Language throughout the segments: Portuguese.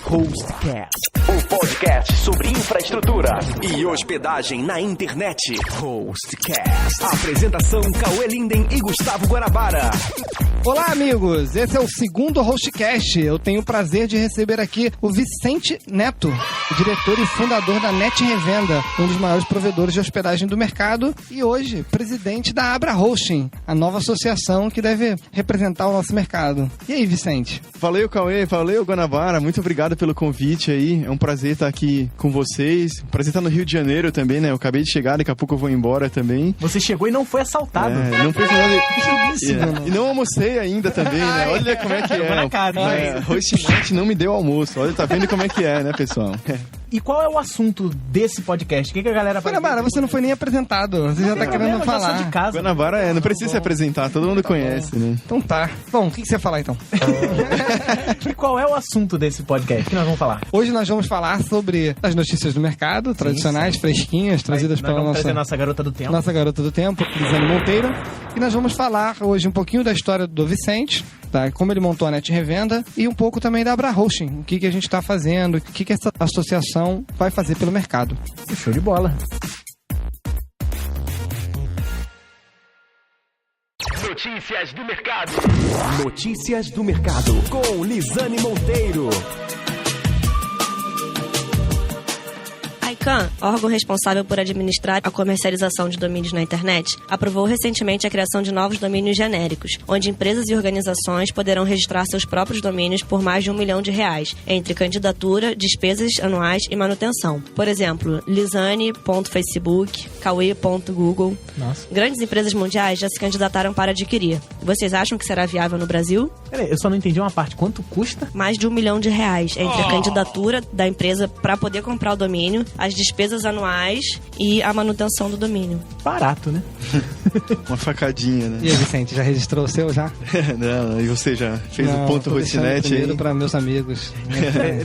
Hostcast, o podcast sobre infraestrutura e hospedagem na internet. Hostcast. Apresentação: Cauê Linden e Gustavo Guanabara. Olá, amigos! Esse é o segundo Hostcast. Eu tenho o prazer de receber aqui o Vicente Neto, o diretor e fundador da Net Revenda, um dos maiores provedores de hospedagem do mercado, e hoje, presidente da Abra Hosting, a nova associação que deve representar o nosso mercado. E aí, Vicente? Valeu, Cauê, valeu, Guanabara, muito obrigado pelo convite aí, é um prazer estar aqui com vocês, prazer estar no Rio de Janeiro também, né, eu acabei de chegar, daqui a pouco eu vou embora também. Você chegou e não foi assaltado. Não fez nada. E não almocei ainda também, né, olha como é que é. Na cara, Hostnet não me deu almoço, olha, tá vendo como é que é, né, pessoal? E qual é o assunto desse podcast? O que a galera vai... Guanabara, você não foi nem apresentado, você já tá querendo falar. Eu sou de casa. Guanabara não precisa se apresentar, todo mundo conhece, né? Então tá. Bom, o que você vai falar então? E qual é o assunto desse podcast? O que nós vamos falar? Hoje nós vamos falar sobre as notícias do mercado, tradicionais, fresquinhas, trazidas pela nossa garota do tempo. Nossa garota do tempo, Lisane Monteiro. E nós vamos falar hoje um pouquinho da história do Vicente, tá? Como ele montou a Net Revenda e um pouco também da Abra Hosting, o que a gente está fazendo, o que essa associação vai fazer pelo mercado. Show de bola. Notícias do mercado. Notícias do mercado com Lisane Monteiro. A ICANN, órgão responsável por administrar a comercialização de domínios na internet, aprovou recentemente a criação de novos domínios genéricos, onde empresas e organizações poderão registrar seus próprios domínios por mais de R$1 milhão, entre candidatura, despesas anuais e manutenção. Por exemplo, lisane.facebook, cauê.google. Grandes empresas mundiais já se candidataram para adquirir. Vocês acham que será viável no Brasil? Peraí, eu só não entendi uma parte. Quanto custa? Mais de R$1 milhão, entre a candidatura da empresa para poder comprar o domínio, as despesas anuais e a manutenção do domínio. Barato, né? Uma facadinha, né? E aí, Vicente, já registrou o seu já? Não, e você já fez o ponto Hostnet primeiro aí? Para meus amigos.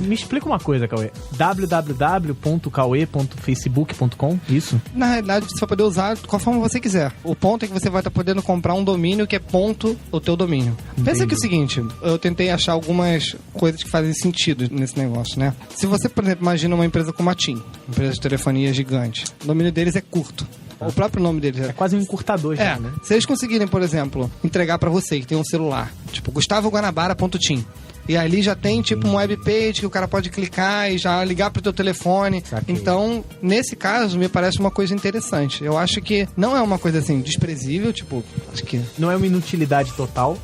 Me explica uma coisa, Cauê. www.cauê.facebook.com, isso? Na realidade, você vai poder usar de qual forma você quiser. O ponto é que você vai estar podendo comprar um domínio que é ponto o teu domínio. Pensa que é o seguinte, eu tentei achar algumas coisas que fazem sentido nesse negócio, né? Se você, por exemplo, imagina uma empresa como a TIM, empresa de telefonia gigante, o domínio deles é curto. O próprio nome deles é quase um encurtador, já, né? Se eles conseguirem, por exemplo, entregar pra você que tem um celular, tipo gustavoguanabara.tim, e ali já tem tipo uma webpage que o cara pode clicar e já ligar pro teu telefone. Saquei. Então, nesse caso, me parece uma coisa interessante. Eu acho que não é uma coisa assim desprezível, tipo, acho que não é uma inutilidade total.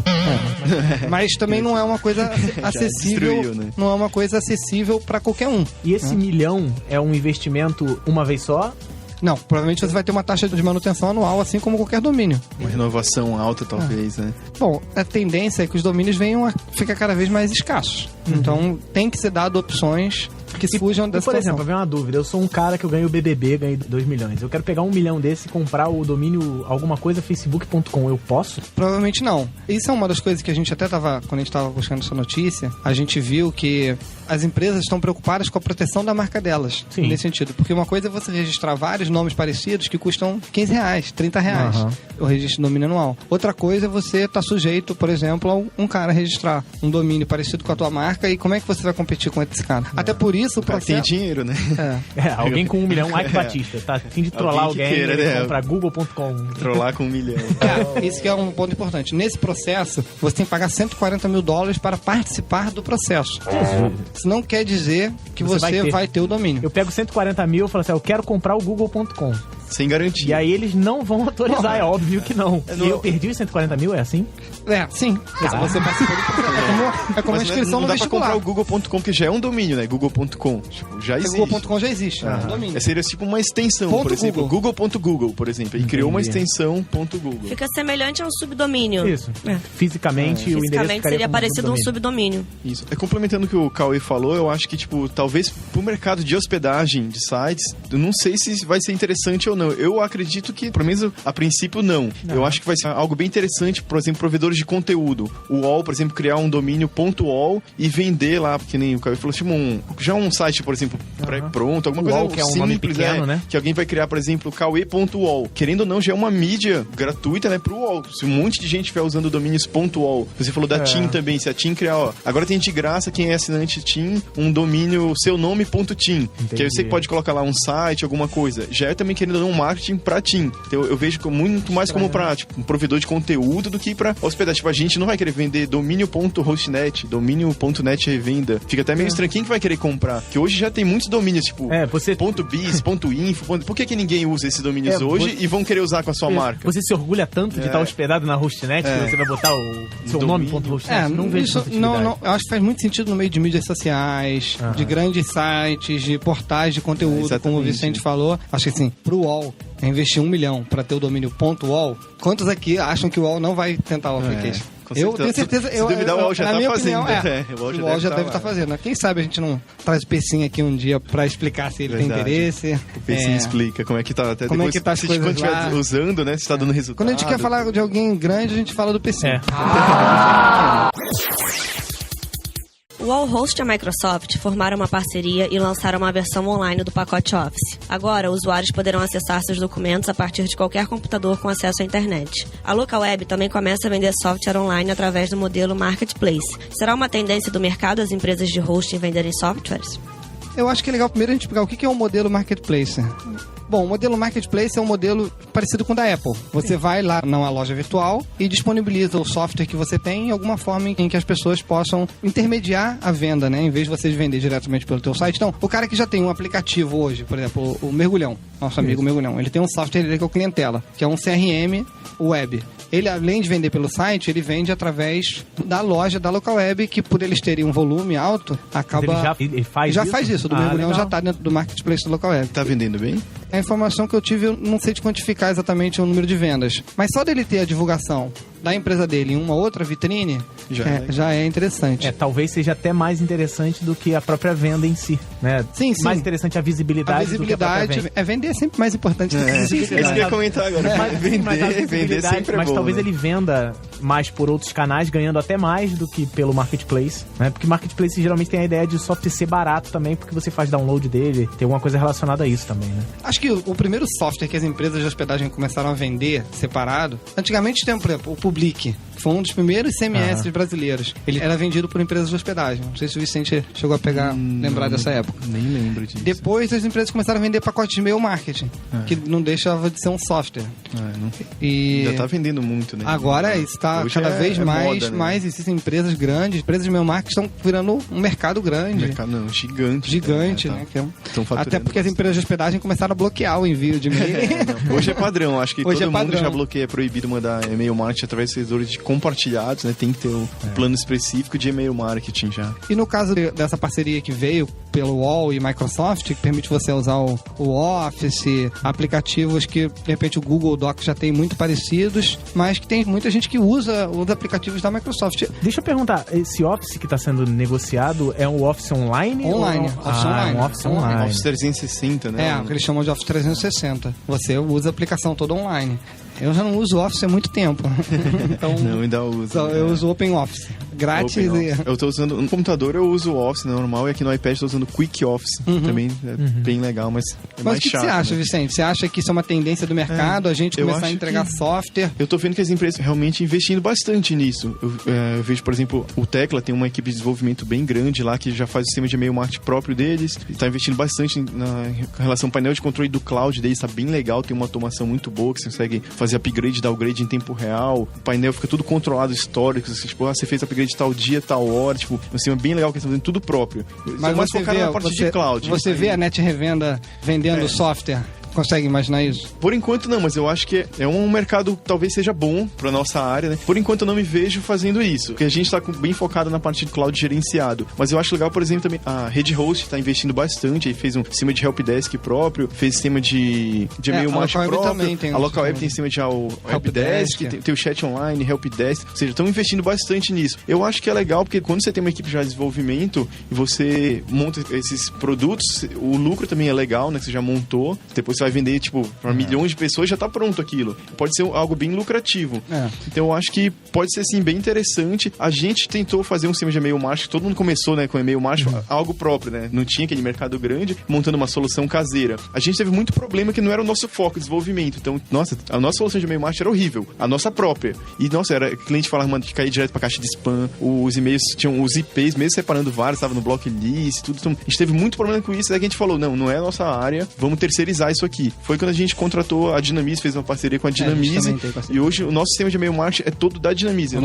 Mas também não é uma coisa acessível, destruiu, né? não é uma coisa acessível pra qualquer um. E esse milhão é um investimento uma vez só? Não, provavelmente você vai ter uma taxa de manutenção anual, assim como qualquer domínio. Uma renovação alta, talvez, né? Bom, a tendência é que os domínios venham a ficar cada vez mais escassos. Então, tem que ser dado opções que fujam dessa Por situação. exemplo, vem uma dúvida. Eu sou um cara que eu ganho o BBB, ganhei 2 milhões. Eu quero pegar 1 milhão desse e comprar o domínio alguma coisa facebook.com. Eu posso? Provavelmente não. Isso é uma das coisas que a gente até tava, quando a gente estava buscando essa notícia, a gente viu que as empresas estão preocupadas com a proteção da marca delas. Sim. Nesse sentido. Porque uma coisa é você registrar vários nomes parecidos que custam R$15, R$30. O registro de domínio anual. Outra coisa é você estar sujeito, por exemplo, a um cara registrar um domínio parecido com a tua marca, e como é que você vai competir com esse cara? Até por isso o processo... Tem dinheiro, né? Alguém com 1 milhão, Ike Batista, tá? Fim de trollar alguém, queira, né? comprar google.com. Trollar com 1 milhão. Isso que é um ponto importante. Nesse processo, você tem que pagar $140 mil para participar do processo. Isso não quer dizer que você vai ter o domínio. Eu pego 140 mil e falo assim, eu quero comprar o google.com. Sem garantia. E aí eles não vão autorizar, é óbvio que não. E eu perdi os 140 mil, é assim? Sim. Se você participou do processo. É como a inscrição no vestibular. Não dá pra comprar o google.com, que já é um domínio, né? Google.com. Tipo, já existe. Google.com já existe, é um domínio. Seria tipo uma extensão, por exemplo. Google.google, por exemplo. E criou uma extensão .google. Fica semelhante a um subdomínio. Isso. Fisicamente, o endereço seria parecido a um subdomínio. Isso. Complementando o que o Cauê falou, eu acho que, tipo, talvez pro mercado de hospedagem de sites, eu não sei se vai ser interessante ou não. Eu acredito que, pelo menos a princípio, não. Eu acho que vai ser algo bem interessante, por exemplo, provedores de conteúdo. O UOL, por exemplo, criar um domínio .ol e vender lá, porque nem o Cauê falou, tipo, já um site, por exemplo, pré-pronto, alguma coisa UOL, que é um simples, nome pequeno, né? Que alguém vai criar, por exemplo, Cauê.ol. Querendo ou não, já é uma mídia gratuita, né, pro UOL. Se um monte de gente estiver usando domínios .ol, você falou da TIM também, se a TIM criar, ó, agora tem de graça quem é assinante TIM, um domínio seunome.tim, que aí você pode colocar lá um site, alguma coisa. Já é também querendo ou não um marketing pra TIM. Então eu vejo muito mais como pra, tipo, um provedor de conteúdo do que pra hospedar. Tipo, a gente não vai querer vender domínio.hostnet, domínio.net revenda. Fica até meio estranho. Quem que vai querer comprar? Que hoje já tem muitos domínios, tipo, .biz, .info. Por que ninguém usa esses domínios hoje e vão querer usar com a sua marca? Você se orgulha tanto de estar hospedado na Hostnet que você vai botar o seu nome.hostnet? Não vejo não, eu acho que faz muito sentido no meio de mídias sociais, de grandes sites, de portais de conteúdo, como o Vicente falou. Acho que assim, pro UOL, investir 1 milhão pra ter o domínio .ol, quantos aqui acham que o UOL não vai tentar o application? Eu tenho certeza. Se duvidar, o UOL já tá fazendo. O UOL já deve estar fazendo. Quem sabe a gente não traz o Pecinho aqui um dia pra explicar se ele tem interesse. O Pecinho explica como é que tá. Até como depois, é que tá as coisas quando estiver usando, né? Se tá dando resultado. Quando a gente quer falar de alguém grande, a gente fala do Pecinho. O Wallhost e a Microsoft formaram uma parceria e lançaram uma versão online do pacote Office. Agora, usuários poderão acessar seus documentos a partir de qualquer computador com acesso à internet. A LocalWeb também começa a vender software online através do modelo Marketplace. Será uma tendência do mercado as empresas de hosting venderem softwares? Eu acho que é legal primeiro a gente pegar o que é um modelo Marketplace. Bom, o modelo Marketplace é um modelo parecido com o da Apple. Você vai lá numa loja virtual e disponibiliza o software que você tem em alguma forma em que as pessoas possam intermediar a venda, né? Em vez de vocês vender diretamente pelo teu site. Então, o cara que já tem um aplicativo hoje, por exemplo, o Mergulhão, nosso amigo Mergulhão, ele tem um software dele que é o Clientela, que é um CRM web. Ele, além de vender pelo site, ele vende através da loja da LocalWeb, que por eles terem um volume alto, acaba... Ele faz isso? O do Mergulhão já tá dentro do Marketplace da LocalWeb. Tá vendendo bem? A informação que eu tive, eu não sei te quantificar exatamente o número de vendas. Mas só dele ter a divulgação da empresa dele em uma outra vitrine, já é interessante. Talvez seja até mais interessante do que a própria venda em si, né? Sim. Mais interessante a visibilidade. A visibilidade, vender é sempre mais importante do que a visibilidade. É isso que eu ia comentar agora. Vender sempre é bom. Mas talvez né? ele venda mais por outros canais, ganhando até mais do que pelo Marketplace, né? Porque Marketplace geralmente tem a ideia de software ser barato também, porque você faz download dele, tem alguma coisa relacionada a isso também, né? Acho que o primeiro software que as empresas de hospedagem começaram a vender separado, antigamente tem, por exemplo, o Public, que foi um dos primeiros CMS brasileiros. Ele era vendido por empresas de hospedagem. Não sei se o Vicente chegou a lembrar dessa época. Nem lembro disso. Depois as empresas começaram a vender pacotes de e-mail marketing, que não deixava de ser um software. Já tá vendendo muito, né? Agora está cada vez mais, moda, né? Existem empresas grandes, empresas de e-mail marketing estão virando um mercado grande. Gigante, né? Que até porque as empresas de hospedagem começaram a bloquear o envio de e-mail. Hoje é padrão, acho que todo mundo já bloqueia, é proibido mandar e-mail marketing através de servidores compartilhados, né? Tem que ter um plano específico de e-mail marketing já. E no caso dessa parceria que veio pelo UOL e Microsoft, que permite você usar o Office, aplicativos que, de repente, o Google Docs já tem muito parecidos, mas que tem muita gente que usa os aplicativos da Microsoft. Deixa eu perguntar, esse Office que está sendo negociado é um Office online? Online. Um Office online. Office 360, né? O que eles chamam de Office 360. Você usa a aplicação toda online. Eu já não uso Office há muito tempo. Então, não, ainda uso. Eu uso OpenOffice. Grátis. Eu tô usando... No computador eu uso o Office normal e aqui no iPad eu tô usando Quick Office. Também é bem legal, mas é mais chato. Mas o que você acha, Vicente? Você acha que isso é uma tendência do mercado? A gente começar a entregar software? Eu tô vendo que as empresas realmente investindo bastante nisso. Eu vejo, por exemplo, o Tecla tem uma equipe de desenvolvimento bem grande lá que já faz o sistema de e-mail marketing próprio deles. Tá investindo bastante na relação painel de controle do cloud deles. Tá bem legal. Tem uma automação muito boa que você consegue fazer upgrade, downgrade em tempo real. O painel fica tudo controlado, histórico. Tipo, você fez upgrade tal dia, tal hora. Tipo, assim, é bem legal que eles estão fazendo tudo próprio. Mas mais focado na parte de cloud. Você vê a Net Revenda vendendo software? Consegue imaginar isso? Por enquanto não, mas eu acho que é um mercado que talvez seja bom pra nossa área, né? Por enquanto eu não me vejo fazendo isso, porque a gente tá bem focado na parte de cloud gerenciado. Mas eu acho legal, por exemplo, também a Red Host tá investindo bastante, aí fez um sistema de helpdesk próprio, fez sistema de e-mail marketing próprio. A LocalWeb tem sistema de helpdesk, tem o chat online, helpdesk, ou seja, estão investindo bastante nisso. Eu acho que é legal, porque quando você tem uma equipe já de desenvolvimento e você monta esses produtos, o lucro também é legal, né? Que você já montou, depois você vai vender, tipo, pra milhões de pessoas, já tá pronto aquilo. Pode ser algo bem lucrativo. Então eu acho que pode ser, sim, bem interessante. A gente tentou fazer um sistema de e-mail marketing, todo mundo começou, né, com e-mail marketing, algo próprio, né? Não tinha aquele mercado grande, montando uma solução caseira. A gente teve muito problema que não era o nosso foco, desenvolvimento. Então, nossa, a nossa solução de e-mail marketing era horrível. A nossa própria. E, nossa, era cliente falava, mano, que caía direto pra caixa de spam. Os e-mails tinham os IPs, mesmo separando vários, estava no blocklist, tudo. Então, a gente teve muito problema com isso. Daí que a gente falou, não é a nossa área, vamos terceirizar isso aqui. Foi quando a gente contratou a Dinamize, fez uma parceria com a Dinamize. E hoje o nosso sistema de e-mail marketing é todo da Dinamize.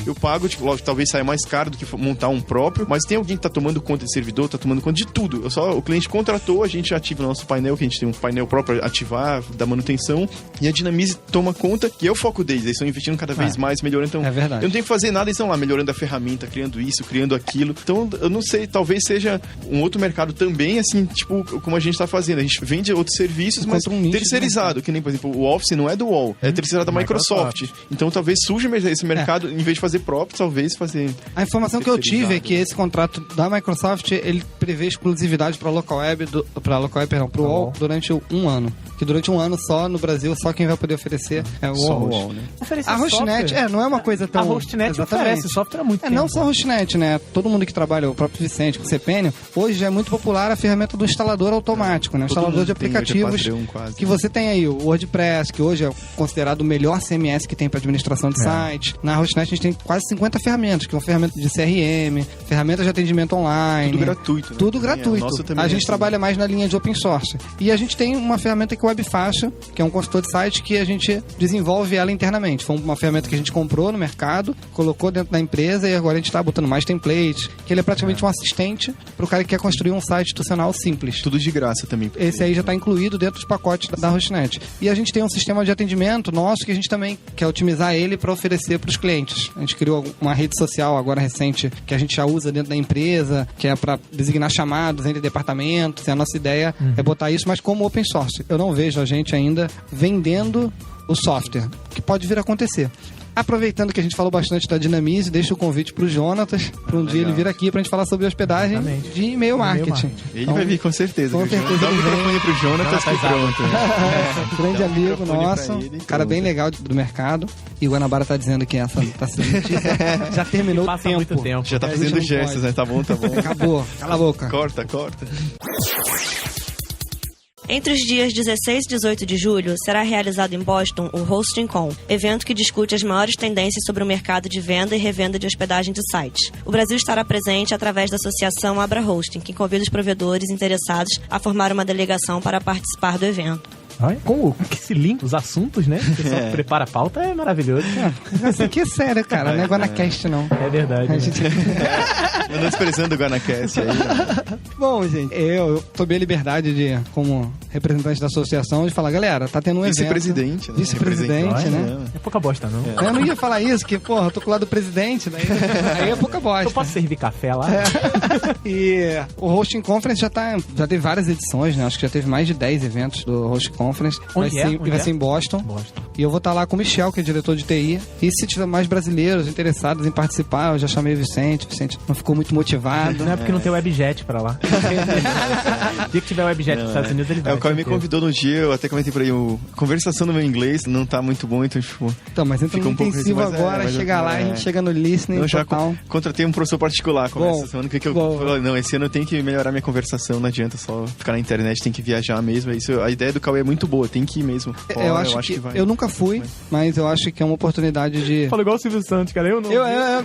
Eu pago, tipo, lógico, talvez saia mais caro do que montar um próprio, mas tem alguém que tá tomando conta de servidor, tá tomando conta de tudo. O cliente contratou, a gente ativa o nosso painel, que a gente tem um painel próprio para ativar, da manutenção, e a Dinamize toma conta, que é o foco deles. Eles estão investindo cada vez mais, melhorando. Então, é verdade. Eu não tenho que fazer nada, eles estão lá melhorando a ferramenta, criando isso, criando aquilo. Então, eu não sei, talvez seja um outro mercado também, assim, tipo, como a gente tá fazendo. A gente vende outros serviços, mas terceirizado, que nem, por exemplo, o Office não é do UOL, é terceirizado da Microsoft. Então, talvez surja esse mercado, em vez de fazer próprio, talvez fazer... A informação que eu tive é que esse contrato da Microsoft, ele prevê exclusividade para local web, pro UOL, durante um ano. Que durante um ano só, no Brasil, só quem vai poder oferecer é o UOL, né? A Hostnet, não é uma coisa tão... A Hostnet oferece software há muito tempo. Não só a Hostnet, né? Todo mundo que trabalha, o próprio Vicente com o CPN, hoje já é muito popular a ferramenta do instalador automático, né? O instalador de aplicativos que você tem aí, o WordPress, que hoje é considerado o melhor CMS que tem para administração de site. Na Hostnet a gente tem quase 50 ferramentas, que é uma ferramenta de CRM, ferramentas de atendimento online. Tudo gratuito. Né? Tudo gratuito. A gente trabalha mais na linha de open source. E a gente tem uma ferramenta que é o Webfaixa, que é um consultor de site que a gente desenvolve ela internamente. Foi uma ferramenta que a gente comprou no mercado, colocou dentro da empresa e agora a gente está botando mais templates, que ele é praticamente um assistente para o cara que quer construir um site institucional simples. Tudo de graça também. Esse aí já está incluído dentro dos pacotes da Hostnet. E a gente tem um sistema de atendimento nosso que a gente também quer otimizar ele para oferecer para os clientes. A gente criou uma rede social agora recente que a gente já usa dentro da empresa, que é para designar chamados entre departamentos. E a nossa ideia é botar isso, mas como open source. Eu não vejo a gente ainda vendendo o software, que pode vir a acontecer. Aproveitando que a gente falou bastante da Dinamize, deixa o convite pro Jonatas, para um dia ele vir aqui pra gente falar sobre hospedagem de e-mail marketing. Ele vai vir com certeza. Com certeza. Dá o microfone pro Jonatas que pronto. Grande amigo nosso, cara bem legal do mercado. E o Guanabara tá dizendo que essa notícia já terminou o tempo. Muito tempo. Já tá fazendo gestos, né? Tá bom. Acabou, cala a boca. Corta. Entre os dias 16 e 18 de julho, será realizado em Boston o HostingCon, evento que discute as maiores tendências sobre o mercado de venda e revenda de hospedagem de sites. O Brasil estará presente através da associação Abra Hosting, que convida os provedores interessados a formar uma delegação para participar do evento. Como que se limpa os assuntos, né? O pessoal prepara a pauta, é maravilhoso. Isso aqui é sério, cara. Não é Guanacast, não. É verdade. Eu não desprezando o Guanacast aí. Né? Bom, gente, eu tomei a liberdade de, como representante da associação, de falar, galera, tá tendo um evento. Vice-presidente, né? Vice-presidente, né? É pouca bosta, não. Eu não ia falar isso, que, porra, eu tô com o lado do presidente, daí aí é pouca bosta. Eu posso servir café lá? E o Hosting Conference já teve várias edições, né? Acho que já teve mais de 10 eventos do Hosting Conference. Vai ser em Boston. E eu vou estar lá com o Michel, que é diretor de TI. E se tiver mais brasileiros interessados em participar, eu já chamei o Vicente. O Vicente não ficou muito motivado. Não é porque não tem webjet pra lá. O dia que tiver webjet nos Estados Unidos, ele vai. O Caio me convidou no dia, eu até comentei por aí, a conversação no meu inglês não tá muito bom, então tipo... Então, mas entra no intensivo agora, chega lá, a gente chega no listening total. Já contratei um professor particular, essa semana que eu falei, não, esse ano eu tenho que melhorar minha conversação, não adianta só ficar na internet, tem que viajar mesmo, a ideia do Cauê é muito boa, tem que ir mesmo. Eu acho que vai. Eu nunca fui, mas eu acho que é uma oportunidade de... Fala igual o Silvio Santos, cara, eu não...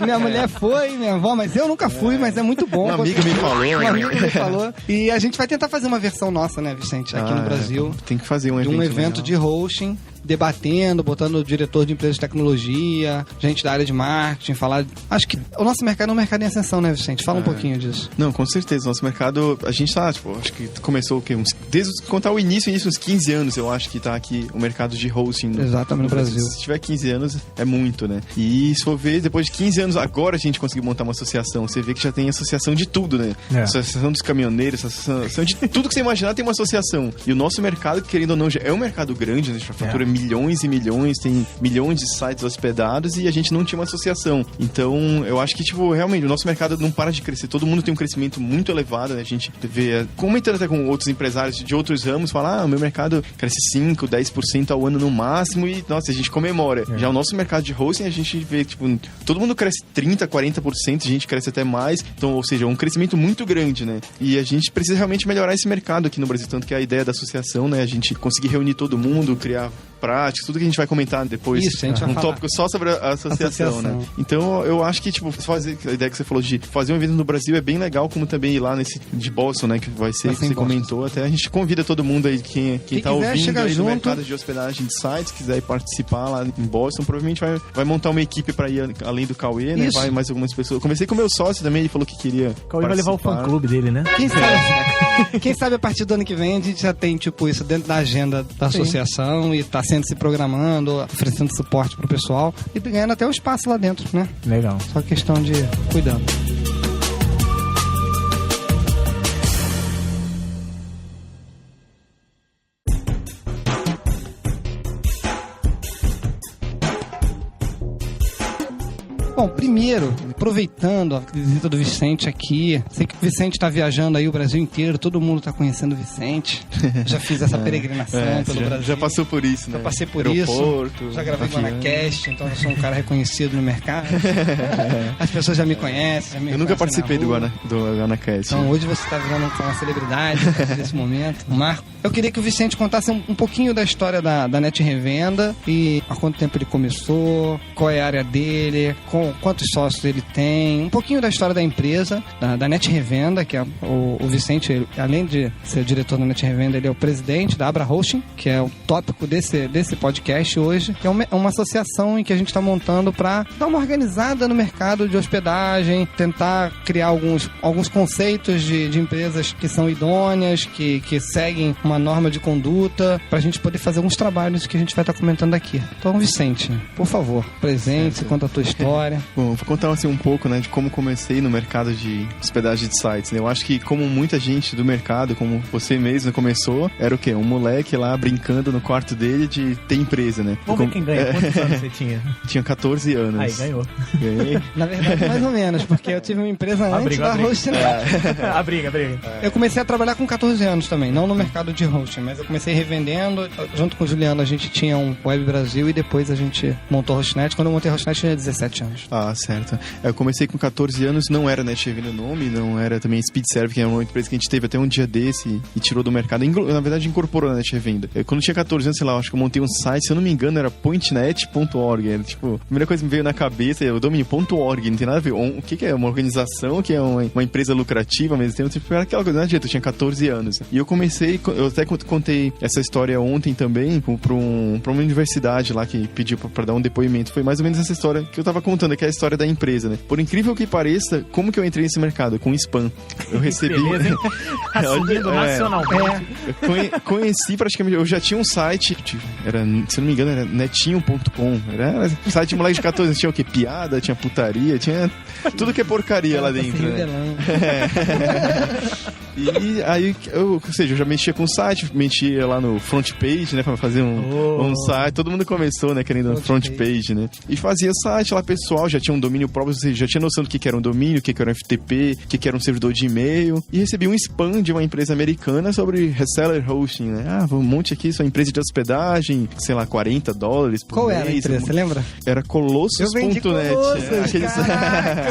Minha mulher foi, minha avó, mas eu nunca fui, mas é muito bom. Uma amiga me falou. E a gente vai tentar fazer uma versão nossa, né, Vicente, aqui no Brasil. Tem que fazer um evento de hosting, debatendo, botando o diretor de empresa de tecnologia, gente da área de marketing, falar... Acho que o nosso mercado é um mercado em ascensão, né, Vicente? Fala um pouquinho disso. Não, com certeza. Nosso mercado, a gente tá, acho que começou o quê? Desde contar o início, uns 15 anos, eu acho que tá aqui o mercado de hosting. Exatamente, no Brasil. Se tiver 15 anos, é muito, né? E se for ver, depois de 15 anos, agora a gente conseguiu montar uma associação. Você vê que já tem associação de tudo, né? Associação dos caminhoneiros, associação de tudo que você imaginar tem uma associação. E o nosso mercado, querendo ou não, já é um mercado grande, né? A fatura milhões e milhões, tem milhões de sites hospedados e a gente não tinha uma associação. Então, eu acho que, tipo, realmente, o nosso mercado não para de crescer. Todo mundo tem um crescimento muito elevado, né? A gente vê, comentando até com outros empresários de outros ramos, fala, o meu mercado cresce 5, 10% ao ano no máximo e, nossa, a gente comemora. Já o nosso mercado de hosting, a gente vê, tipo, todo mundo cresce 30, 40%, a gente cresce até mais. Então, ou seja, um crescimento muito grande, né? E a gente precisa realmente melhorar esse mercado aqui no Brasil, tanto que a ideia da associação, né? A gente conseguir reunir todo mundo, criar práticas, tudo que a gente vai comentar depois. Isso, a gente vai falar. Tópico só sobre a associação, né? Então, eu acho que, tipo, fazer a ideia que você falou de fazer um evento no Brasil é bem legal, como também ir lá nesse de Boston, né? Que vai ser, que você comentou. Até a gente convida todo mundo aí, quem tá ouvindo aí no mercado de hospedagem de sites, quiser ir participar lá em Boston, provavelmente vai montar uma equipe pra ir além do Cauê, né? Vai mais algumas pessoas. Eu conversei com o meu sócio também, ele falou que queria O Cauê vai levar o fã-clube dele, né? Quem sabe a partir do ano que vem a gente já tem, tipo, isso dentro da agenda da associação e tá sendo se programando, oferecendo suporte pro pessoal e ganhando até o espaço lá dentro, né? Legal. Só questão de cuidado. Bom, primeiro, aproveitando a visita do Vicente aqui, sei que o Vicente está viajando aí o Brasil inteiro, todo mundo está conhecendo o Vicente. Já fiz essa peregrinação pelo Brasil. Já passou por isso, né? Já passei por Aeroporto, isso. Já gravei GuanaCast, então eu sou um cara reconhecido no mercado. As pessoas já me conhecem, já me Eu nunca participei do GuanaCast. Então hoje você está virando uma celebridade nesse momento, um marco. Eu queria que o Vicente contasse um pouquinho da história da Net Revenda e há quanto tempo ele começou, qual é a área dele, quantos sócios ele tem, um pouquinho da história da empresa, da Net Revenda, que é o Vicente, além de ser o diretor da Net Revenda, ele é o presidente da Abra Hosting, que é o tópico desse podcast hoje, que é uma associação em que a gente está montando para dar uma organizada no mercado de hospedagem, tentar criar alguns conceitos de empresas que são idôneas, que seguem uma norma de conduta, para a gente poder fazer alguns trabalhos que a gente vai estar comentando aqui. Então, Vicente, por favor, presente, conta a tua história. Bom, vou contar assim um pouco, né, de como comecei no mercado de hospedagem de sites, né? Eu acho que como muita gente do mercado, como você mesmo começou, era o quê? Um moleque lá brincando no quarto dele de ter empresa, né? Vamos ver quem ganha. Quantos anos você tinha? Tinha 14 anos. Aí, ganhou. Ganhei. Na verdade, mais ou menos, porque eu tive uma empresa antes da Hosting. A briga. Eu comecei a trabalhar com 14 anos também, não no mercado de hosting, mas eu comecei revendendo. Junto com o Juliano, a gente tinha um Web Brasil e depois a gente montou a Hostnet. Quando eu montei a Hostnet, eu tinha 17 anos. Ah, certo. Eu comecei com 14 anos, não era Net Revenda o nome, não era também SpeedServe, que é uma empresa que a gente teve até um dia desse e tirou do mercado. Na verdade, incorporou a Net Revenda. Quando eu tinha 14 anos, sei lá, acho que eu montei um site, se eu não me engano, era pointnet.org. Era, tipo, a primeira coisa que me veio na cabeça é o domínio .org, não tem nada a ver. O que é? Uma organização, o que é uma empresa lucrativa, ao mesmo tempo, tipo, era aquela coisa, não adianta, eu tinha 14 anos. E eu comecei, eu até contei essa história ontem também, pra uma universidade lá que pediu pra dar um depoimento. Foi mais ou menos essa história que eu tava contando, que é a história da empresa, né? Por incrível que pareça, como que eu entrei nesse mercado? Com spam. Eu recebi... Assumindo nacionalmente. Eu conheci praticamente... Eu já tinha um site, era, se eu não me engano, era netinho.com. Era um site de moleque de 14 anos. Tinha o quê? Piada, tinha putaria, tinha tudo que é porcaria lá dentro, né? E aí, ou seja, eu já mexia com o site, mexia lá no front page, né, pra fazer um site. Todo mundo começou, né, querendo front page, né? E fazia site lá pessoal, já tinha um domínio próprio, ou seja, já tinha noção do que era um domínio, o que era um FTP, o que era um servidor de e-mail. E recebi um spam de uma empresa americana sobre reseller hosting, né? Ah, um monte aqui, sua empresa de hospedagem, sei lá, $40 por mês. Qual era a empresa, você lembra? Era Colossus.net.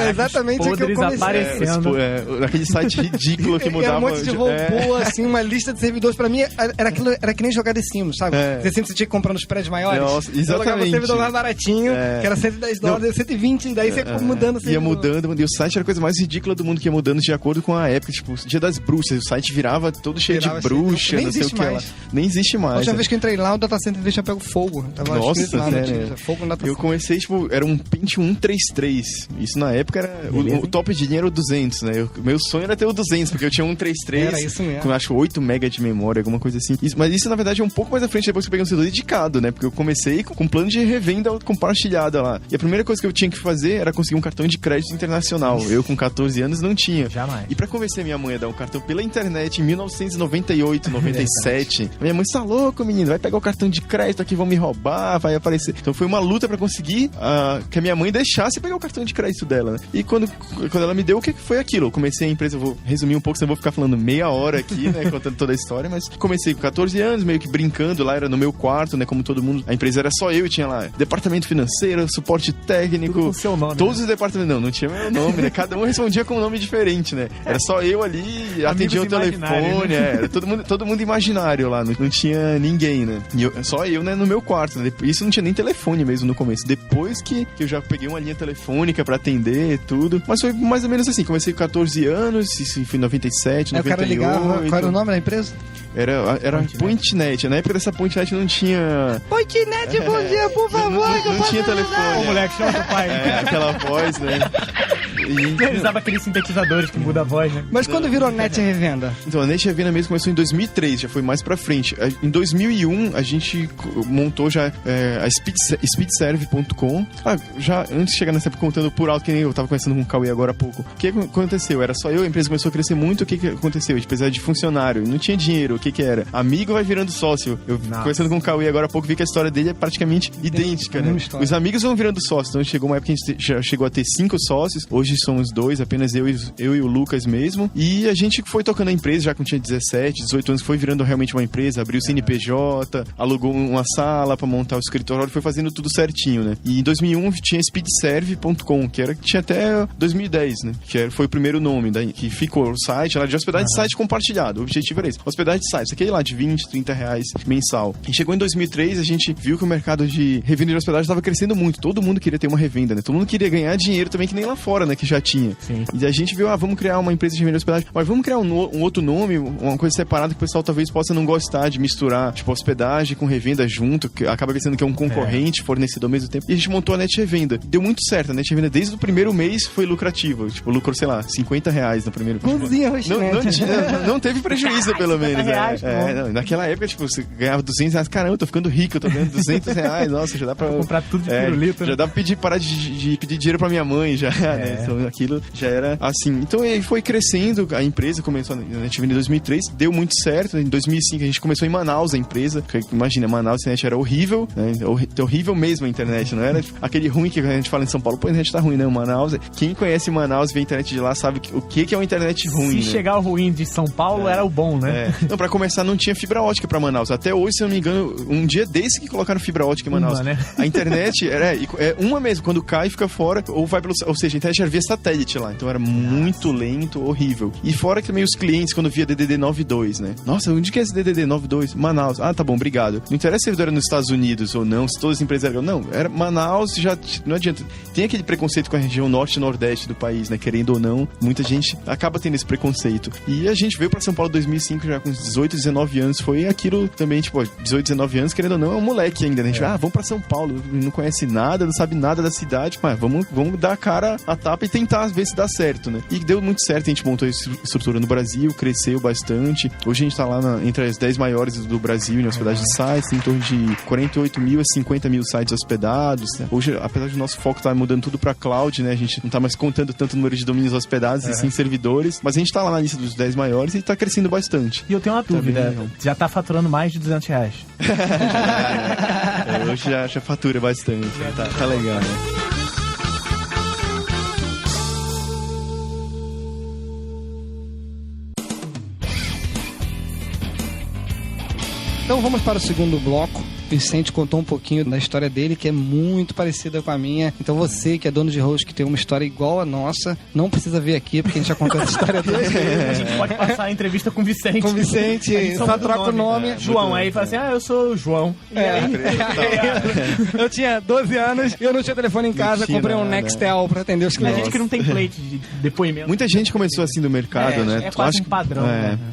Exatamente o que eu comecei. Aparecendo. Aquele site ridículo que mudava... Um monte de robô, assim, uma lista de servidores. Pra mim, era que nem jogar The Sims, sabe? Você sempre tinha que comprar nos prédios maiores. Nossa, exatamente. Eu jogava um servidor mais baratinho, que era $110, 120, daí você ia mudando o servidor. Ia mudando, e o site era a coisa mais ridícula do mundo, que ia mudando de acordo com a época. Tipo, Dia das Bruxas, o site virava todo cheio de bruxa, não sei o que lá. Nem existe mais. A última vez que eu entrei lá, o data center tinha pego fogo. Tava Nossa, lá, sério. Fogo no data center. Eu comecei, tipo, era um Pentium 133. Isso na época era... O top de dinheiro era o 200, né? Meu sonho era ter o 200, porque eu tinha um 133. Era isso mesmo. Com, acho, 8 MB de memória, alguma coisa assim. Mas isso, na verdade, é um pouco mais à frente depois que eu peguei um servidor dedicado, né? Porque eu comecei com um plano de revenda compartilhada lá. E a primeira coisa que eu tinha que fazer era conseguir um cartão cartão de crédito internacional. Eu com 14 anos não tinha. Jamais. E pra convencer minha mãe a dar um cartão pela internet em 1998, 97, minha mãe, tá louco, menino, vai pegar o cartão de crédito aqui, vão me roubar, vai aparecer. Então foi uma luta pra conseguir que a minha mãe deixasse pegar o cartão de crédito dela, né? E quando ela me deu, o que foi aquilo? Eu comecei a empresa, eu vou resumir um pouco, senão eu vou ficar falando meia hora aqui, né, contando toda a história, mas comecei com 14 anos, meio que brincando, lá era no meu quarto, né, como todo mundo, a empresa era só eu e tinha lá departamento financeiro, suporte técnico, tudo com seu nome, todos né? os departamentos, não tinha meu nome, né, cada um respondia com um nome diferente, né, era só eu ali, atendia o telefone, né? era todo mundo imaginário lá, não tinha ninguém, né, e só eu, né, no meu quarto, né, isso não tinha nem telefone mesmo no começo, depois que eu já peguei uma linha telefônica pra atender tudo, mas foi mais ou menos assim, comecei com 14 anos, isso foi em 97, 98. O cara ligava, qual era o nome da empresa? Era Pointnet. Na época dessa Pointnet não tinha... Pointnet, bom dia, por favor. Não tinha telefone. Ô, moleque, chama teu pai. Aquela voz, né? Ele usava aqueles sintetizadores que mudam a voz, né? Mas quando virou Net Revenda? Então, a Net Revenda mesmo começou em 2003, já foi mais pra frente. Em 2001, a gente montou já a speedserve.com. Já antes de chegar nessa época, contando por alto, que nem eu tava conversando com o Cauê agora há pouco. O que aconteceu? Era só eu, a empresa começou a crescer muito. O que aconteceu? A gente precisava de funcionário, não tinha dinheiro. O que era? Amigo vai virando sócio. Eu conversando com o Cauê agora há pouco, vi que a história dele é praticamente idêntica, né? Os amigos vão virando sócios. Então chegou uma época que a gente já chegou a ter 5 sócios. Hoje somos 2, apenas eu e o Lucas mesmo. E a gente foi tocando a empresa, já quando tinha 17, 18 anos, foi virando realmente uma empresa, abriu o CNPJ, alugou uma sala pra montar o escritório, foi fazendo tudo certinho, né? E em 2001 tinha speedserve.com, que tinha até 2010, né? Foi o primeiro nome, que ficou o site, lá de hospedagem de site compartilhado. O objetivo era esse, hospedagem de site, aquele lá de 20, 30 reais mensal. E chegou em 2003, a gente viu que o mercado de revenda de hospedagem estava crescendo muito. Todo mundo queria ter uma revenda, né? Todo mundo queria ganhar dinheiro também, que nem lá fora, né? Que já tinha. Sim. E a gente viu, vamos criar uma empresa de revenda de hospedagem, mas vamos criar um outro nome, uma coisa separada que o pessoal talvez possa não gostar de misturar, tipo, hospedagem com revenda junto, que acaba pensando que é um concorrente, fornecedor ao mesmo tempo. E a gente montou a Net Revenda. Deu muito certo. A Net Revenda, desde o primeiro mês, foi lucrativo. Tipo, lucrou, sei lá, 50 reais no primeiro mês. Não teve prejuízo, pelo menos. Reais, naquela época, tipo, você ganhava 200 reais. Caramba, eu tô ficando rico, eu tô ganhando 200 reais. Nossa, já dá pra... comprar tudo de pirulito. Já dá pra parar de pedir dinheiro pra minha mãe, já, né? Então, aquilo já era assim. Então, aí foi crescendo, a empresa começou na Net Revenda em 2003, deu muito certo. Em 2005, a gente começou em Manaus, a empresa. Imagina, Manaus, a internet era horrível, né? Horrível mesmo a internet, não era aquele ruim que a gente fala em São Paulo. Pô, a internet tá ruim, né? Manaus, quem conhece Manaus, vê a internet de lá, sabe o que é uma internet ruim, Se chegar o ruim de São Paulo, era o bom, né? Não, pra começar, não tinha fibra ótica pra Manaus. Até hoje, se eu não me engano, um dia desse que colocaram fibra ótica em Manaus. Né? A internet é uma mesmo, quando cai, fica fora, ou seja, a internet era via satélite lá, então era muito lento, horrível. E fora que também os clientes, quando via DDD 92, né? Nossa, onde que é esse DDD 92? Manaus. Ah, tá bom, obrigado. Não interessa se ele era nos Estados Unidos ou não, se todas as empresas eram... Não, era Manaus, já não adianta. Tem aquele preconceito com a região norte e nordeste do país, né? Querendo ou não, muita gente acaba tendo esse preconceito. E a gente veio pra São Paulo em 2005, já com 18, 19 anos, foi aquilo também, tipo, 18, 19 anos, querendo ou não, é um moleque ainda, né? A gente, vamos pra São Paulo, não conhece nada, não sabe nada da cidade, mas vamos dar a cara a tapa e tentar ver se dá certo, né? E deu muito certo, a gente montou a estrutura no Brasil, cresceu bastante. Hoje a gente tá lá entre as 10 maiores do Brasil em hospedagem de sites, tem em torno de 48 mil a 50 mil sites hospedados, né? Hoje, apesar do nosso foco tá mudando tudo pra cloud, né? A gente não tá mais contando tanto o número de domínios hospedados e sim servidores, mas a gente tá lá na lista dos 10 maiores e tá crescendo bastante. E eu tenho uma dúvida, já tá faturando mais de 200 reais. Hoje já fatura bastante, tá legal, né? Então vamos para o segundo bloco. Vicente contou um pouquinho da história dele, que é muito parecida com a minha. Então você, que é dono de host, que tem uma história igual a nossa, não precisa vir aqui, porque a gente já contou essa história dele. A gente pode passar a entrevista com o Vicente. Com o Vicente, só troca o nome. João, aí fala assim, eu sou o João. Eu tinha 12 anos e eu não tinha telefone em casa, comprei um Nextel pra atender os A clientes. gente que não tem template de depoimento. Muita gente começou assim do mercado, né? É quase um padrão.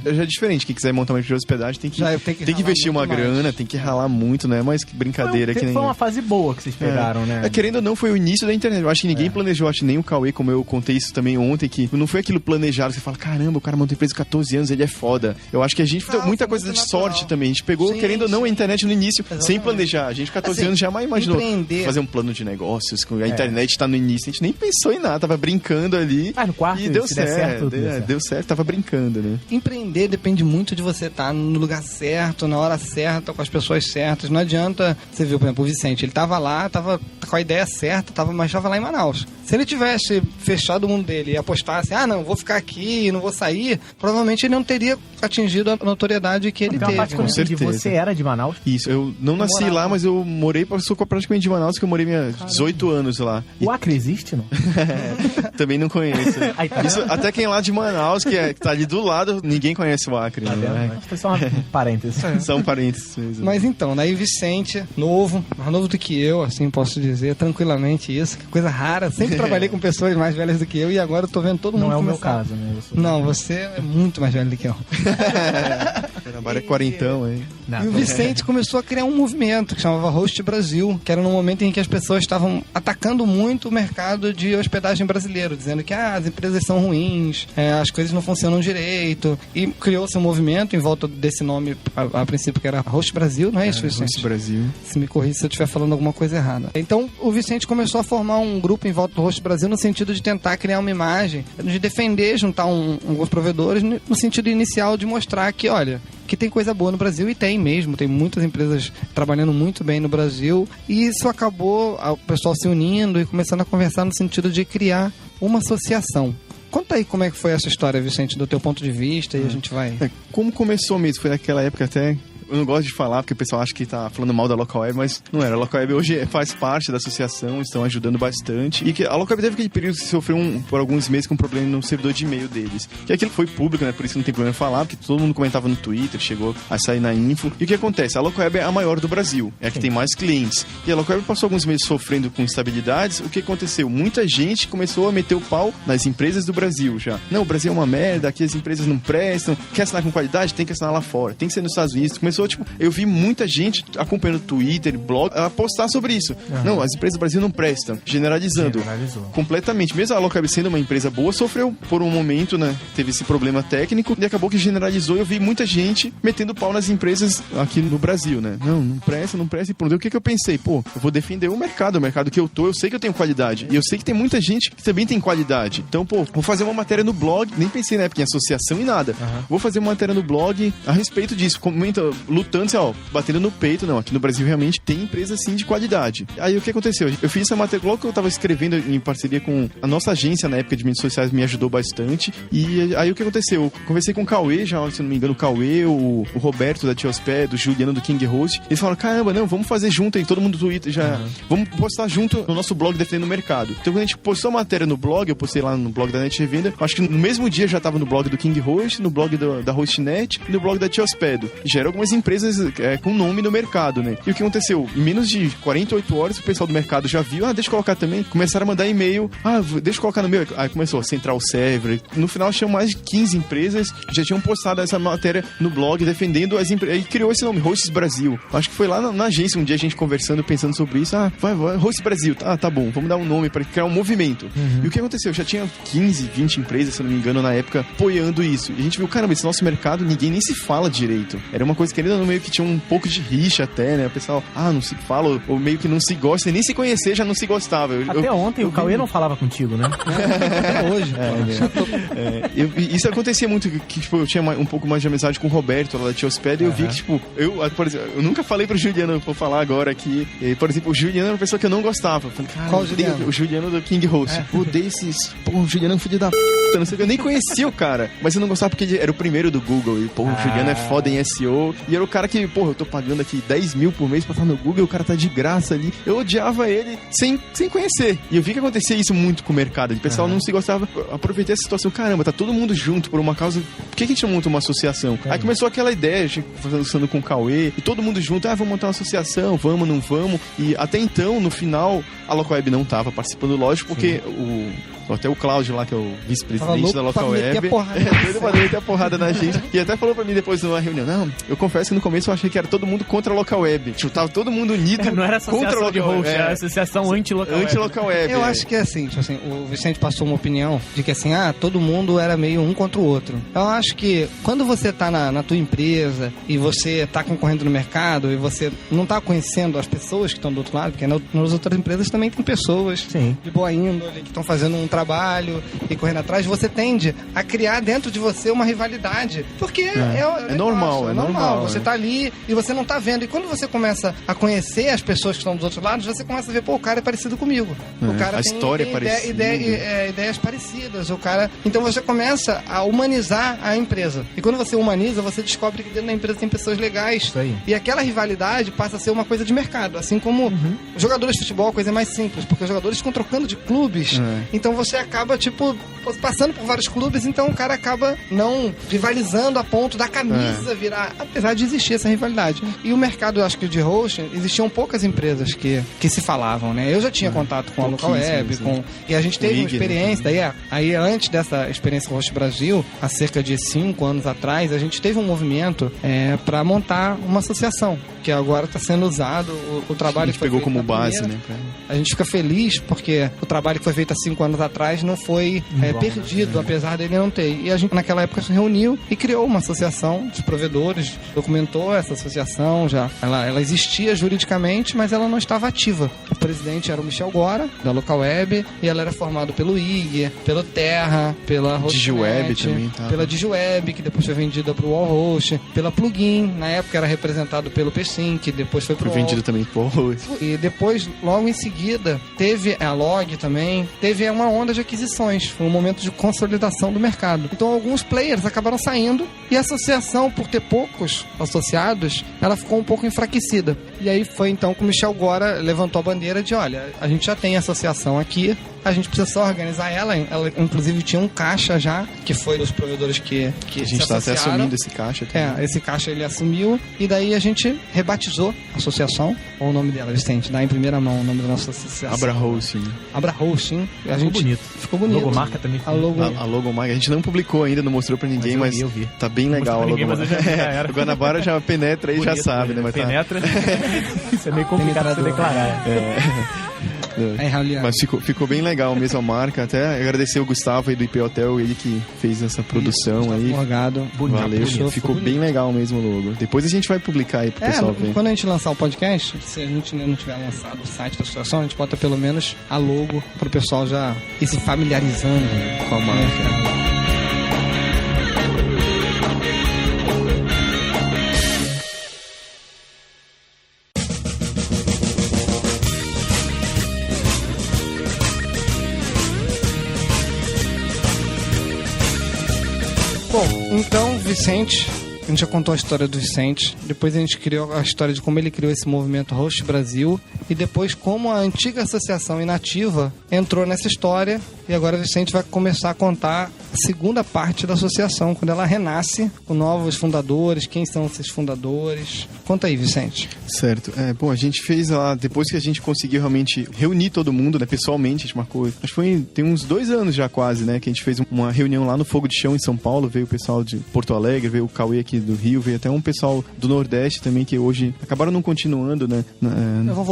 Já é diferente. Quem quiser montar uma empresa de hospedagem tem que investir uma grana, tem que ralar muito. projeto, né? Mais que brincadeira. Foi uma fase boa que vocês pegaram, né? Querendo ou não, foi o início da internet. Eu acho que ninguém planejou, acho que nem o Cauê, como eu contei isso também ontem, que não foi aquilo planejado. Você fala, caramba, o cara montou empresa com 14 anos, ele é foda. Eu acho que a gente deu muita coisa de sorte também. A gente pegou, querendo ou não, a internet no início, sem planejar. A gente, 14 anos, jamais imaginou fazer um plano de negócios, com a internet tá no início. A gente nem pensou em nada, tava brincando ali. No quarto, e deu certo. Deu certo, tava brincando, né? Empreender depende muito de você estar no lugar certo, na hora certa, com as pessoas certas. Não adianta, você viu, por exemplo, o Vicente, ele tava lá, tava com a ideia certa, mas tava lá em Manaus. Se ele tivesse fechado o mundo dele e apostasse, não, vou ficar aqui, não vou sair, provavelmente ele não teria atingido a notoriedade que ele teve. Com certeza. Você era de Manaus? Isso, eu não nasci lá, mas eu sou praticamente de Manaus, que eu morei 18 anos lá. O Acre existe, não? Também não conheço. Isso, até quem é lá de Manaus, que tá ali do lado, ninguém conhece o Acre. Né? Foi só um parênteses. São parênteses mesmo. Mas então, daí Vicente, mais novo do que eu, assim posso dizer, tranquilamente isso, que coisa rara. Sempre trabalhei com pessoas mais velhas do que eu e agora eu tô vendo todo mundo começar. Não é o meu caso, né? Não, você é muito mais velho do que eu. Trabalha quarentão, hein? E o Vicente começou a criar um movimento que chamava Host Brasil, que era no momento em que as pessoas estavam atacando muito o mercado de hospedagem brasileiro, dizendo que as empresas são ruins, as coisas não funcionam direito, e criou-se um movimento em volta desse nome, a princípio que era Host Brasil, não é isso, Vicente? Host Brasil. Se me corrija se eu estiver falando alguma coisa errada. Então, o Vicente começou a formar um grupo em volta do Host Brasil no sentido de tentar criar uma imagem, de defender, juntar alguns provedores, no sentido inicial de mostrar que, olha, que tem coisa boa no Brasil, e tem mesmo, tem muitas empresas trabalhando muito bem no Brasil, e isso acabou o pessoal se unindo e começando a conversar no sentido de criar uma associação. Conta aí como é que foi essa história, Vicente, do teu ponto de vista, e a gente vai... Como começou mesmo? Foi naquela época até... Eu não gosto de falar, porque o pessoal acha que tá falando mal da Local Web, mas não era. A Local Web hoje faz parte da associação, estão ajudando bastante. E que a Local Web teve aquele período que sofreu por alguns meses com um problema no servidor de e-mail deles. Que aquilo foi público, né? Por isso não tem problema falar, porque todo mundo comentava no Twitter, chegou a sair na info. E o que acontece? A Local Web é a maior do Brasil, é a que tem mais clientes. E a Local Web passou alguns meses sofrendo com instabilidades. O que aconteceu? Muita gente começou a meter o pau nas empresas do Brasil já. Não, o Brasil é uma merda, aqui as empresas não prestam. Quer assinar com qualidade? Tem que assinar lá fora. Tem que ser nos Estados Unidos. Começou, eu vi muita gente acompanhando Twitter, blog, a postar sobre isso. Não, as empresas do Brasil não prestam. Generalizou. Completamente. Mesmo a Local Web sendo uma empresa boa, sofreu por um momento, né? Teve esse problema técnico e acabou que generalizou. Eu vi muita gente metendo pau nas empresas aqui no Brasil, né? Não presta. E pronto. O que eu pensei? Eu vou defender o mercado que eu tô. Eu sei que eu tenho qualidade. E eu sei que tem muita gente que também tem qualidade. Então, vou fazer uma matéria no blog. Nem pensei na época em associação e nada. Vou fazer uma matéria no blog a respeito disso. Lutando, batendo no peito. Não, aqui no Brasil realmente tem empresa assim de qualidade. Aí o que aconteceu? Eu fiz essa matéria logo que eu tava escrevendo em parceria com a nossa agência na época de mídias sociais, me ajudou bastante. E aí o que aconteceu? Eu conversei com o Cauê, já, se não me engano, o Cauê, o Roberto da Tia Hosped, o Juliano do King Host. Eles falaram, caramba, não, vamos fazer junto aí, todo mundo do Twitter já. Vamos postar junto no nosso blog Defendendo o Mercado. Então quando a gente postou a matéria no blog, eu postei lá no blog da Net Revenda, acho que no mesmo dia já tava no blog do King Host, no blog da Hostnet e no blog da Tia Hosped. Já eram algumas empresas com nome no mercado, né? E o que aconteceu? Em menos de 48 horas, o pessoal do mercado já viu, deixa eu colocar também. Começaram a mandar e-mail, deixa eu colocar no meu. Aí começou a Central Server. No final, tinham mais de 15 empresas já tinham postado essa matéria no blog, defendendo as empresas. E criou esse nome, Hosts Brasil. Acho que foi lá na agência, um dia a gente conversando, pensando sobre isso. Vai, Hosts Brasil. Tá bom, vamos dar um nome para criar um movimento. E o que aconteceu? Já tinha 15, 20 empresas, se eu não me engano, na época, apoiando isso. E a gente viu, caramba, esse nosso mercado, ninguém nem se fala direito. Era uma coisa que ainda no meio que tinha um pouco de rixa até, né? O pessoal, não se fala, ou meio que não se gosta, nem se conhecer já não se gostava. Até ontem o Cauê não falava contigo, né? Até hoje. Isso acontecia muito, que eu tinha um pouco mais de amizade com o Roberto, lá da Tia Hosped, e eu vi que, por exemplo, eu nunca falei pro Juliano, vou falar agora aqui, por exemplo, o Juliano era uma pessoa que eu não gostava. Eu falei, cara, qual Juliano? O Juliano do King Host. Odeio esses, o Juliano é um filho da não sei o que, eu nem conhecia o cara, mas eu não gostava porque ele era o primeiro do Google, e, o Juliano é foda em SEO, e era o cara que, eu tô pagando aqui 10 mil por mês pra estar no Google, o cara tá de graça ali. Eu odiava ele sem conhecer. E eu vi que acontecia isso muito com o mercado. O pessoal não se gostava. Aproveitei essa situação. Caramba, tá todo mundo junto por uma causa. Por que a gente não monta uma associação? Aí começou aquela ideia, a gente conversando com o Cauê, e todo mundo junto. Vamos montar uma associação, vamos, não vamos. E até então, no final, a Local Web não tava participando, lógico, porque Até o Cláudio lá, que é o vice-presidente da Local Web. Doido pra meter a porrada na gente. E até falou pra mim depois numa reunião, não, eu confesso que no começo eu achei que era todo mundo contra a Local Web. Tipo, tava todo mundo unido não era contra a Local de host, Web. era a associação anti-Local Web. Anti-Local Web. Eu acho que é assim, tipo assim, o Vicente passou uma opinião de que assim, todo mundo era meio um contra o outro. Eu acho que quando você tá na tua empresa e você tá concorrendo no mercado e você não tá conhecendo as pessoas que estão do outro lado, porque nas outras empresas também tem pessoas de boa índole que estão fazendo um trabalho e correndo atrás, você tende a criar dentro de você uma rivalidade. Porque é normal, é normal. Você tá ali e você não tá vendo. E quando você começa a conhecer as pessoas que estão dos outros lados, você começa a ver, pô, o cara é parecido comigo. O cara a história é parecida. Ideias parecidas. O cara... Então você começa a humanizar a empresa. E quando você humaniza, você descobre que dentro da empresa tem pessoas legais. Isso aí. E aquela rivalidade passa a ser uma coisa de mercado. Assim como os jogadores de futebol, a coisa é mais simples. Porque os jogadores ficam trocando de clubes. Então você acaba, tipo, passando por vários clubes. Então o cara acaba não rivalizando a ponto da camisa virar... Apesar de existir essa rivalidade. E o mercado, eu acho que de hosting, existiam poucas empresas que se falavam, né? Eu já tinha contato com a Local Web, e a gente teve uma experiência, aí antes dessa experiência com o Host Brasil, há cerca de 5 anos atrás, a gente teve um movimento para montar uma associação, que agora está sendo usado, o trabalho a gente pegou como base, primeira, né? A gente fica feliz porque o trabalho que foi feito há 5 anos atrás não foi perdido, apesar dele não ter. E a gente naquela época se reuniu e criou uma associação dos provedores, documentou essa associação, ela existia juridicamente, mas ela não estava ativa. O presidente era o Michel Gora, da Local Web, e ela era formada pelo IG, pelo Terra, pela DigiWeb também, tá? Pela DigiWeb, que depois foi vendida pro Wallhost, pela Plugin, na época era representado pelo P-Sync, depois foi pro vendido também pro Wallhost. E depois, logo em seguida, teve a Log também, teve uma onda de aquisições, foi um momento de consolidação do mercado. Então alguns players acabaram saindo e a associação, por ter poucos associados, ela ficou um pouco enfraquecida. E aí foi então que o Michel Gora levantou a bandeira de, olha, a gente já tem associação aqui, a gente precisa só organizar ela. Ela, inclusive, tinha um caixa já, que foi dos provedores que a gente está até assumindo esse caixa também. Esse caixa ele assumiu, e daí a gente rebatizou a associação. Qual o nome dela, Vicente? Dá em primeira mão o nome da nossa associação. Abra Hosting. Abra Hosting. Ficou bonito. A logomarca também ficou bonito. A logomarca, a gente não publicou ainda, não mostrou pra ninguém, mas eu vi. Tá bem legal a logomarca. O Guanabara já penetra aí, já sabe, né? Mas penetra. Isso é meio complicado de declarar. Mas ficou bem legal mesmo a marca. Até agradecer o Gustavo aí do IP Hotel, ele que fez essa produção aí. Morgado. Valeu, ficou bem legal mesmo o logo. Depois a gente vai publicar aí pro pessoal ver. Quando a gente lançar o podcast, se a gente ainda não tiver lançado o site da associação, a gente bota pelo menos a logo pro pessoal já ir se familiarizando com a marca. Bom, então, Vicente, a gente já contou a história do Vicente, depois a gente criou a história de como ele criou esse movimento Host Brasil, e depois como a antiga associação inativa entrou nessa história, e agora o Vicente vai começar a contar a segunda parte da associação, quando ela renasce com novos fundadores, quem são esses fundadores. Conta aí, Vicente. Certo. Bom, a gente fez lá, depois que a gente conseguiu realmente reunir todo mundo, né, pessoalmente, a gente marcou, acho que tem uns 2 anos já quase, né, que a gente fez uma reunião lá no Fogo de Chão em São Paulo, veio o pessoal de Porto Alegre, veio o Cauê aqui do Rio, veio até um pessoal do Nordeste também, que hoje acabaram não continuando, né,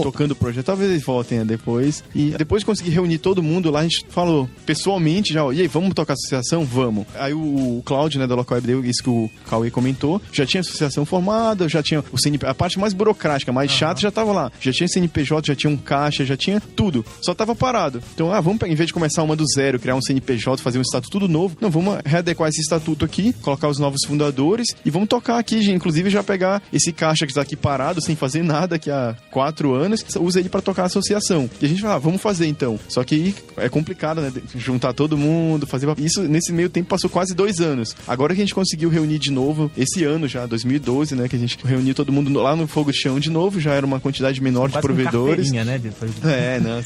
tocando o projeto, talvez eles voltem depois, e depois de conseguir reunir todo mundo lá, a gente falou pessoalmente já, e aí, vamos tocar a associação? Vamos. Aí o Cláudio, né, da Local Web, deu isso que o Cauê comentou, já tinha associação formada, já tinha o CNP, a parte mais burocrática, mais chata, já tava lá, já tinha CNPJ, já tinha um caixa, já tinha tudo, só tava parado. Então, vamos pegar, em vez de começar uma do zero, criar um CNPJ, fazer um estatuto tudo novo, não, vamos readequar esse estatuto aqui, colocar os novos fundadores e vamos tocar aqui, inclusive já pegar esse caixa que está aqui parado, sem fazer nada aqui há 4 anos, usa ele para tocar a associação. E a gente fala, vamos fazer então. Só que é complicado, né, juntar todo mundo, fazer isso, nesse meio tempo passou quase 2 anos. Agora que a gente conseguiu reunir de novo, esse ano já, 2012, né, que a gente reuniu todo mundo lá no Fogo de Chão de novo, já era uma quantidade menor de provedores. Né,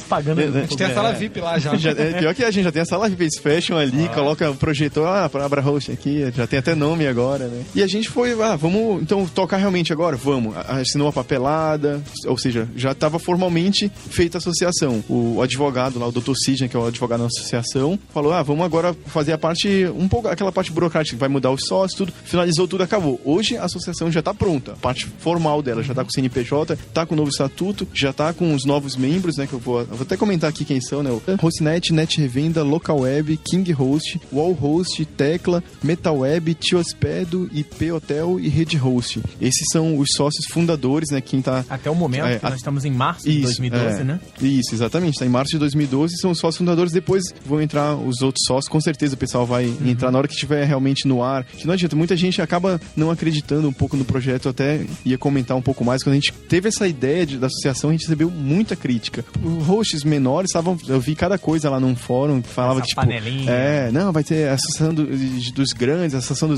pagando. A gente tem a sala VIP lá já. Pior que a gente já tem a sala VIP, eles fecham ali, coloca o projetor, para Abra Host aqui, já tem até nome agora, né? E a gente foi, vamos então tocar realmente agora? Vamos. Assinou a papelada, ou seja, já estava formalmente feita a associação. O advogado lá, o Dr. Sidney, que é o advogado da associação, falou, vamos agora fazer a parte, um pouco, aquela parte burocrática, que vai mudar os sócios, tudo, finalizou tudo, acabou. Hoje a associação já está pronta, a parte formal dela, já está com o CNPJ, está com o novo estatuto, já está com os novos membros, né, que eu vou até comentar aqui quem são, né, o Hostnet, Net Revenda, Local Web, King Host, Wall Host, Tecla, Metal Web, Te Hospedo, IP Hotel e Rede Host. Esses são os sócios fundadores, né, quem tá... Até o momento, nós estamos em março de 2012, né? Isso, exatamente, está em março de 2012, são os sócios fundadores, depois vão entrar os outros sócios, com certeza o pessoal vai entrar na hora que estiver realmente no ar, que não adianta, muita gente acaba não acreditando um pouco no projeto, até ia comentar um pouco mais, quando a gente teve essa ideia da associação, a gente recebeu muita crítica. Os hosts menores eu vi cada coisa lá num fórum, que falava que, tipo... panelinha. Não, vai ter a associação dos grandes, a associação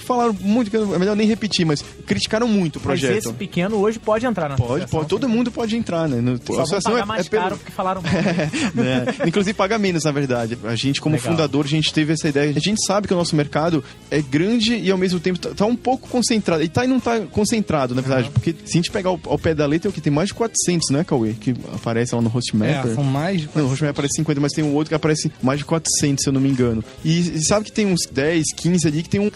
falaram muito, é melhor nem repetir, mas criticaram muito o projeto. Mas esse pequeno hoje pode entrar na associação. Pode, todo mundo pode entrar, né? A associação pagar mais caro porque falaram mal. Inclusive paga menos, na verdade. A gente, como fundador, a gente teve essa ideia. A gente sabe que o nosso mercado é grande e ao mesmo tempo tá um pouco concentrado. E não tá concentrado, na verdade. Porque se a gente pegar ao pé da letra, tem mais de 400, né, Cauê? Que aparece lá no Hostmapper. São mais de 400. Não, o Hostmapper aparece 50, mas tem um outro que aparece mais de 400, se eu não me engano. E sabe que tem uns 10, 15 ali que tem um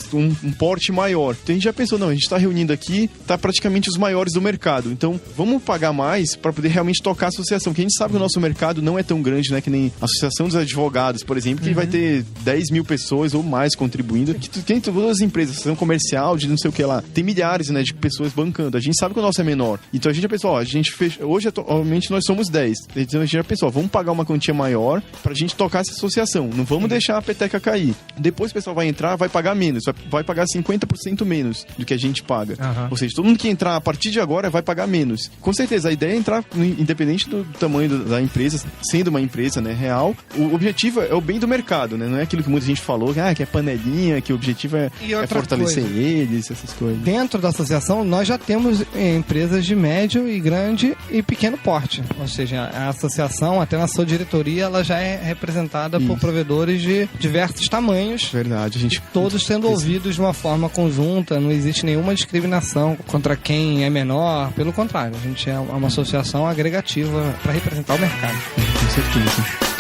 porte maior. Então a gente já pensou, não, a gente tá reunindo aqui, tá praticamente os maiores do mercado. Então vamos pagar mais para poder realmente tocar a associação. Porque a gente sabe que o nosso mercado não é tão grande, né? Que nem a Associação dos Advogados, por exemplo, que vai ter 10 mil pessoas ou mais contribuindo. Tem todas as empresas, associação comercial, de não sei o que lá. Tem milhares, né, de pessoas bancando. A gente sabe que o nosso é menor. Então a gente já pensou, a gente fecha... Hoje, atualmente, nós somos 10. Então a gente já pensou, vamos pagar uma quantia maior pra gente tocar essa associação. Não vamos deixar a peteca cair. Depois o pessoal vai entrar, vai pagar menos. Vai pagar 50% menos do que a gente paga. Ou seja, todo mundo que entrar a partir de agora vai pagar menos. Com certeza, a ideia é entrar, independente do tamanho da empresa, sendo uma empresa, né, real, o objetivo é o bem do mercado, né? Não é aquilo que muita gente falou, que é panelinha, que o objetivo é fortalecer eles, essas coisas. Dentro da associação, nós já temos empresas de médio e grande e pequeno porte. Ou seja, a associação, até na sua diretoria, ela já é representada por provedores de diversos tamanhos. Verdade, a gente... Todos sendo ouvidos de uma forma conjunta, não existe nenhuma discriminação contra quem é menor, pelo contrário, a gente é uma associação agregativa para representar o mercado. Com certeza.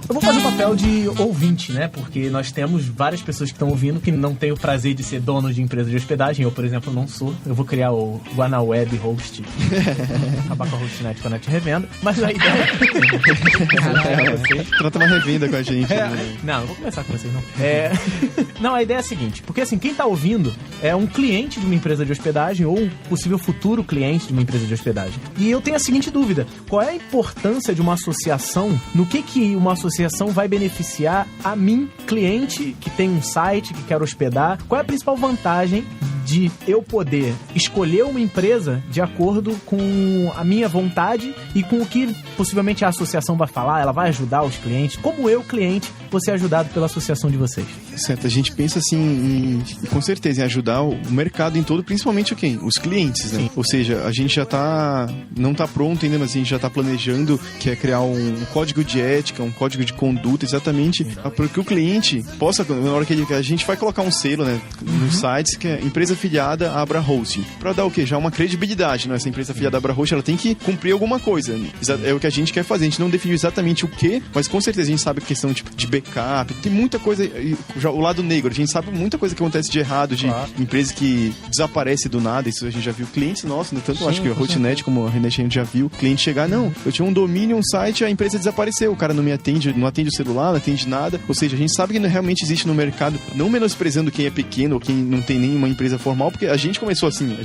Eu vou fazer o papel de ouvinte, né? Porque nós temos várias pessoas que estão ouvindo que não têm o prazer de ser dono de empresa de hospedagem. Eu, por exemplo, não sou. Eu vou criar o GuanaWeb Host. Acabar com a Hostnet, com a Net Revenda. Mas a ideia... Trata uma revenda com a gente. Não, não vou começar com vocês, não. Não, a ideia é a seguinte. Porque, assim, quem tá ouvindo é um cliente de uma empresa de hospedagem ou um possível futuro cliente de uma empresa de hospedagem. E eu tenho a seguinte dúvida. Qual é a importância de uma associação? No que uma associação vai beneficiar a mim, cliente, que tem um site, que quer hospedar? Qual é a principal vantagem de eu poder escolher uma empresa de acordo com a minha vontade e com o que possivelmente a associação vai falar? Ela vai ajudar os clientes? Como eu, cliente, vou ser ajudado pela associação de vocês? Certo, a gente pensa assim, com certeza, em ajudar o mercado em todo, principalmente quem? Os clientes, né? Sim. Ou seja, a gente já não tá pronto ainda, mas a gente já tá planejando, que é criar um código de ética, um código de conduta, exatamente para que o cliente possa, na hora que a gente vai colocar um selo, né, nos sites, que é empresa afiliada Abra Hosting, para dar o quê? Já uma credibilidade, né? Essa empresa afiliada Abra Hosting, ela tem que cumprir alguma coisa, né? É o que a gente quer fazer, a gente não definiu exatamente o que, mas com certeza a gente sabe a questão de backup, tem muita coisa, já o lado negro, a gente sabe muita coisa que acontece de errado, de empresas que desaparece do nada, isso a gente já viu clientes nossos, né? Tanto eu acho que a Hostnet como a Renet a gente já viu cliente chegar, não, eu tinha um domínio, um site, a empresa desapareceu, o cara não me atende, não atende o celular, não atende nada, ou seja, a gente sabe que realmente existe no mercado, não menosprezando quem é pequeno ou quem não tem nenhuma empresa formal, porque a gente começou assim,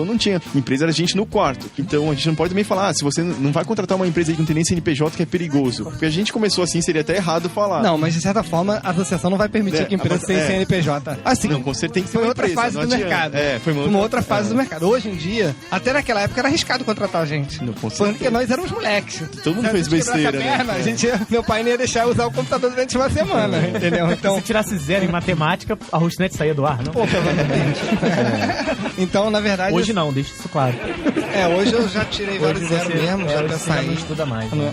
não tinha empresa, era gente no quarto, então a gente não pode também falar, se você não vai contratar uma empresa que não tem nem CNPJ, que é perigoso, porque a gente começou assim, seria até errado falar. Não, mas de certa forma a associação não vai permitir que a empresa tenha CNPJ. Assim, não, você tem que ser foi uma outra empresa, fase do mercado. Foi uma outra fase do mercado. Hoje em dia, até naquela época era arriscado contratar a gente. Não, porque nós éramos moleques. Todo mundo fez besteira, né? Meu pai não ia deixar eu usar o computador durante uma semana, entendeu? Então, se tirasse 0 em matemática, a Hostnet saía do ar, não? Pô, provavelmente. Então, na verdade... Hoje não, deixa isso claro. Hoje eu já tirei vários zero mesmo, já pra sair. Não estuda mais, né?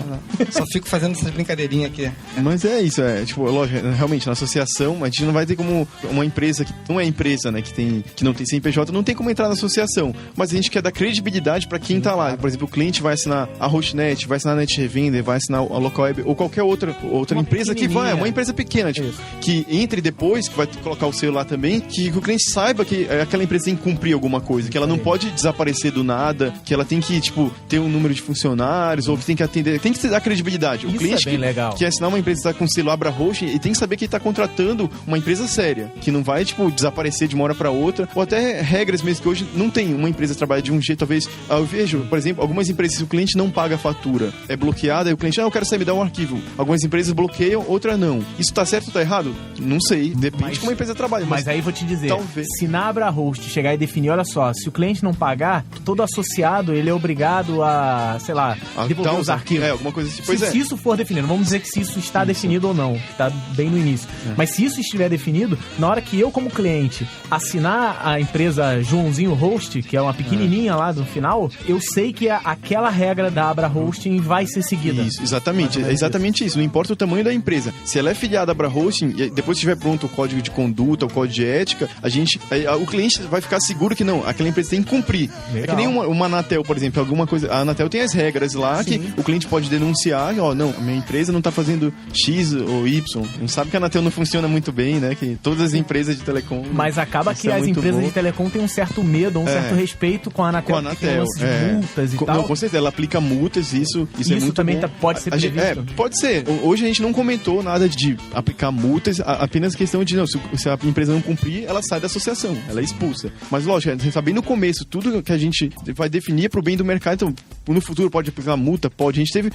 Só fico fazendo essas brincadeirinhas aqui. Mas é isso, tipo, lógico, realmente, na associação, a gente não vai ter como uma empresa que não é empresa, né, que não tem CNPJ, não tem como entrar na associação. Mas a gente quer dar credibilidade pra quem tá lá. Por exemplo, o cliente vai assinar a Hostnet, vai assinar a Net Revenda, vai assinar a Local Web ou qualquer outra empresa que vai, uma empresa pequena, tipo, que entre depois, que vai colocar o selo lá também, que o cliente saiba que aquela empresa tem que cumprir alguma coisa, que ela não pode desaparecer do nada, que ela tem que, tipo, ter um número de funcionários, ou que tem que atender, tem que dar credibilidade. Isso o cliente é bem legal. que assinar uma empresa que tá com selo Abra Hosting, ele tem que saber que ele tá contratando uma empresa séria, que não vai, tipo, desaparecer de uma hora pra outra, ou até regras mesmo que hoje não tem. Uma empresa trabalha de um jeito, talvez, eu vejo, por exemplo, algumas empresas, se o cliente não paga a fatura, é bloqueada, e o cliente, eu quero sair, me dá um arquivo. Algumas empresas bloqueiam, outras não. Isso tá certo ou tá errado? Não sei, depende de como a empresa trabalha. Mas aí vou te dizer, talvez. Se na Abra Host chegar e definir, olha só, se o cliente não pagar, todo associado, ele é obrigado a, sei lá, devolver os arquivos. Alguma coisa assim. Se isso for definido, vamos dizer que se isso está definido ou não, que tá bem no início. Mas se isso estiver definido, na hora que eu, como cliente, assinar a empresa Joãozinho Host, que é uma pequenininha lá do final, eu sei que aquela regra da Abra Hosting vai ser seguida. Isso, exatamente. É exatamente isso. Não importa o tamanho da empresa. Se ela é filiada à Abra Hosting, e depois que estiver pronto o código de conduta, o código de ética, o cliente vai ficar seguro que não, aquela empresa tem que cumprir. Legal. É que nem uma Anatel, por exemplo, alguma coisa. A Anatel tem as regras lá que o cliente pode denunciar, não, a minha empresa não está fazendo X ou Y. A gente sabe que a Anatel não funciona muito bem, né? Que todas as empresas de telecom. Mas acaba que as empresas de telecom têm um certo medo, um certo respeito com a Anatel. Com a Anatel. De multas e tal. Não, com certeza, ela aplica multas, isso é muito também bom. Pode ser previsto. Pode ser. Hoje a gente não comentou nada de aplicar multas, apenas questão de, se a empresa não cumprir, ela sai da associação, ela é expulsa. Mas lógico, você sabe bem no começo, tudo que a gente vai definir é pro bem do mercado, então no futuro pode aplicar multa, pode. A gente teve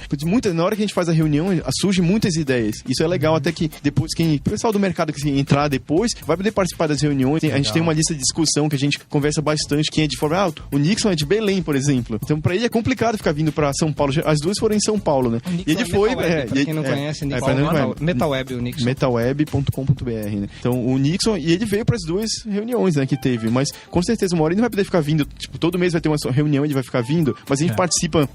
na hora que a gente faz a reunião, surgem muitas ideias. Isso é legal, até que depois o pessoal do mercado que entrar depois, vai poder participar das reuniões. A gente tem uma lista de discussão que a gente conversa bastante, quem é de fora, o Nixon é de Belém, por exemplo. Então pra ele é complicado ficar vindo pra São Paulo. As duas foram em São Paulo, né? E ele foi... Pra quem não conhece, Nixon Metalweb, o Nixon. Metalweb.com.br, né? Então o Nixon, e ele veio pras duas reuniões, né, que teve. Mas com certeza uma hora ele não vai poder ficar vindo, tipo, todo mês vai ter uma reunião, ele vai ficar vindo, mas a gente participa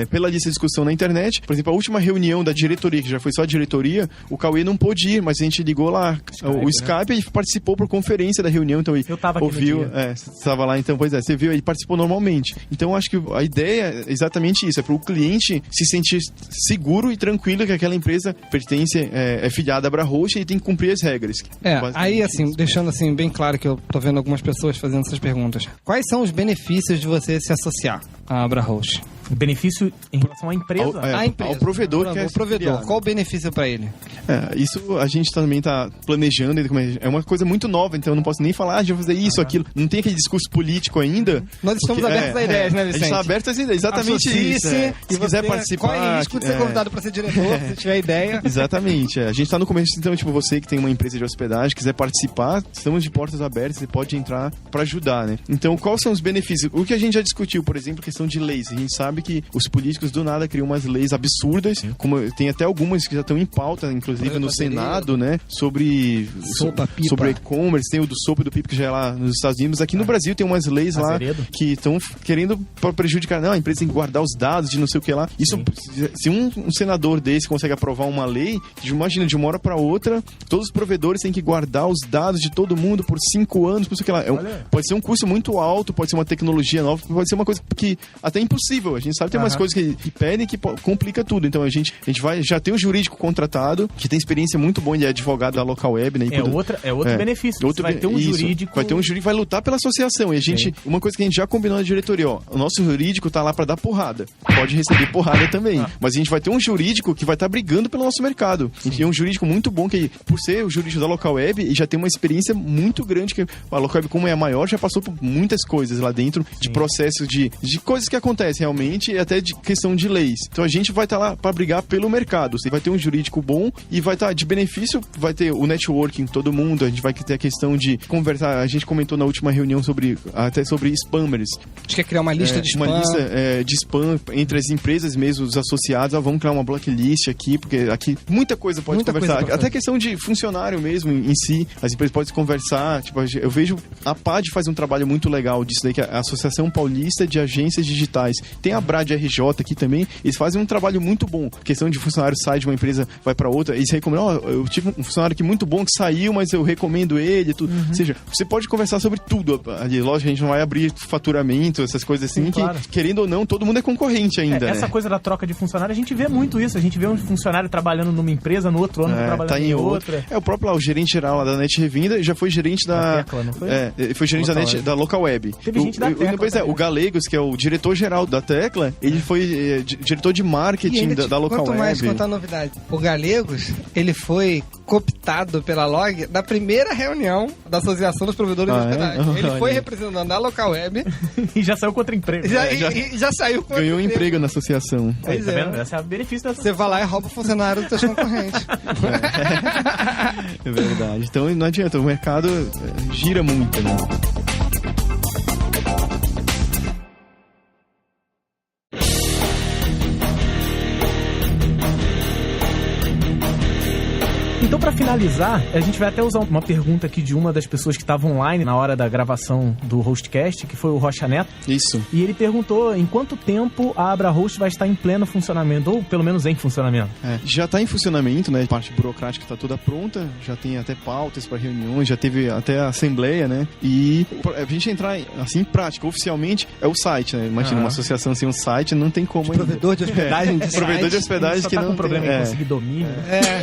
pela lista de discussão na internet. Por exemplo, a última reunião da diretoria, que já foi só a diretoria, o Cauê não pôde ir, mas a gente ligou lá o Skype, ele participou por conferência da reunião, então ele ouviu, você estava lá, então, pois é, você viu, ele participou normalmente. Então acho que a ideia é exatamente isso, é para o cliente se sentir seguro e tranquilo que aquela empresa pertence, é filiada à Abra Hosting e tem que cumprir as regras. Aí assim, deixando assim bem claro que eu tô vendo algumas pessoas fazendo essas perguntas. Quais são os benefícios de você se associar à Abra Hosting? Benefício em relação à empresa? A empresa. Ao provedor. O provedor. Qual o benefício para ele? Isso a gente também tá planejando. É uma coisa muito nova, então eu não posso nem falar de fazer isso, aquilo. Não tem aquele discurso político ainda. Nós estamos abertos a ideias, né, Vicente? A gente está aberto às ideias, exatamente isso. Se quiser participar... Corre risco de ser convidado para ser diretor, se tiver ideia. Exatamente. A gente está no começo, então, tipo, você que tem uma empresa de hospedagem, quiser participar, estamos de portas abertas, você pode entrar para ajudar, né? Então, quais são os benefícios? O que a gente já discutiu, por exemplo, questão de leis. A gente sabe que os políticos do nada criam umas leis absurdas, como tem até algumas que já estão em pauta, inclusive no Senado, né? Sobre e-commerce, tem o do Sopa e do Pipa que já é lá nos Estados Unidos. Aqui no Brasil tem umas leis lá que estão querendo prejudicar. Não, a empresa tem que guardar os dados de não sei o que lá. Isso, se um senador desse consegue aprovar uma lei, imagina, de uma hora para outra, todos os provedores têm que guardar os dados de todo mundo por 5 anos, por isso que lá. Pode ser um custo muito alto, pode ser uma tecnologia nova, pode ser uma coisa que até é impossível. A gente sabe que tem umas coisas que pedem que complica tudo. Então a gente já tem um jurídico contratado, que tem experiência muito boa, ele é advogado da Local Web, né? Outro benefício. Vai ter um jurídico. Vai ter um jurídico que vai lutar pela associação. E a gente, uma coisa que a gente já combinou na diretoria, o nosso jurídico tá lá pra dar porrada. Pode receber porrada também. Mas a gente vai ter um jurídico que vai estar brigando pelo nosso mercado. A gente tem um jurídico muito bom, que por ser o jurídico da Local Web, e já tem uma experiência muito grande, que a Local Web, como é a maior, já passou por muitas coisas lá dentro, de processos de coisas que acontecem realmente, juridicamente e até de questão de leis. Então a gente vai estar lá para brigar pelo mercado. Você vai ter um jurídico bom e vai estar de benefício, vai ter o networking, todo mundo, a gente vai ter a questão de conversar. A gente comentou na última reunião até sobre spammers. A gente quer criar uma lista de spam. Uma lista de spam entre as empresas mesmo, os associados. Vamos criar uma blacklist aqui, porque aqui muita coisa pode conversar. Até questão de funcionário mesmo em si. As empresas podem conversar. Tipo, eu vejo a PAD faz um trabalho muito legal disso daí, que é a Associação Paulista de Agências Digitais. Tem a Brad RJ aqui também. Eles fazem um trabalho muito bom. A questão de funcionário sai de uma empresa, vai para outra. Eles recomendam, eu tive um funcionário aqui muito bom que saiu, mas eu recomendo ele. Tudo. Ou seja, você pode conversar sobre tudo ali. Lógico, a gente não vai abrir faturamento, essas coisas assim, claro. Que, querendo ou não, todo mundo é concorrente ainda, essa coisa da troca de funcionário, a gente vê muito isso. A gente vê um funcionário trabalhando numa empresa, no outro ano trabalhando em outra. O próprio lá, o gerente geral lá da Net Revenda já foi gerente da Tecla, não foi? Foi gerente da Local Web. Teve gente da Tecla. Depois o Galegos, que é o diretor-geral da Tecla, ele foi diretor de marketing da Local Web. Quanto mais contar a novidade. O Galegos, ele foi cooptado pela Log da primeira reunião da Associação dos Provedores de Hospedagem. Ele foi representando a Local Web. E já saiu contra emprego. Já saiu contra ganhou emprego na associação. Tá vendo? Esse é o benefício da associação. Você vai lá e rouba o funcionário dos seus concorrentes. É verdade. Então não adianta, o mercado gira muito, né? Então, pra finalizar, a gente vai até usar uma pergunta aqui de uma das pessoas que estava online na hora da gravação do Hostcast, que foi o Rocha Neto. Isso. E ele perguntou em quanto tempo a Abra Host vai estar em pleno funcionamento, ou pelo menos em funcionamento. Já está em funcionamento, né? A parte burocrática está toda pronta, já tem até pautas para reuniões, já teve até a assembleia, né? E a gente entrar assim em prática, oficialmente, é o site, né? Imagina uma associação sem um site, não tem como. Provedor de hospedagem de site. Provedor de hospedagem só que tá não com problema em conseguir domínio.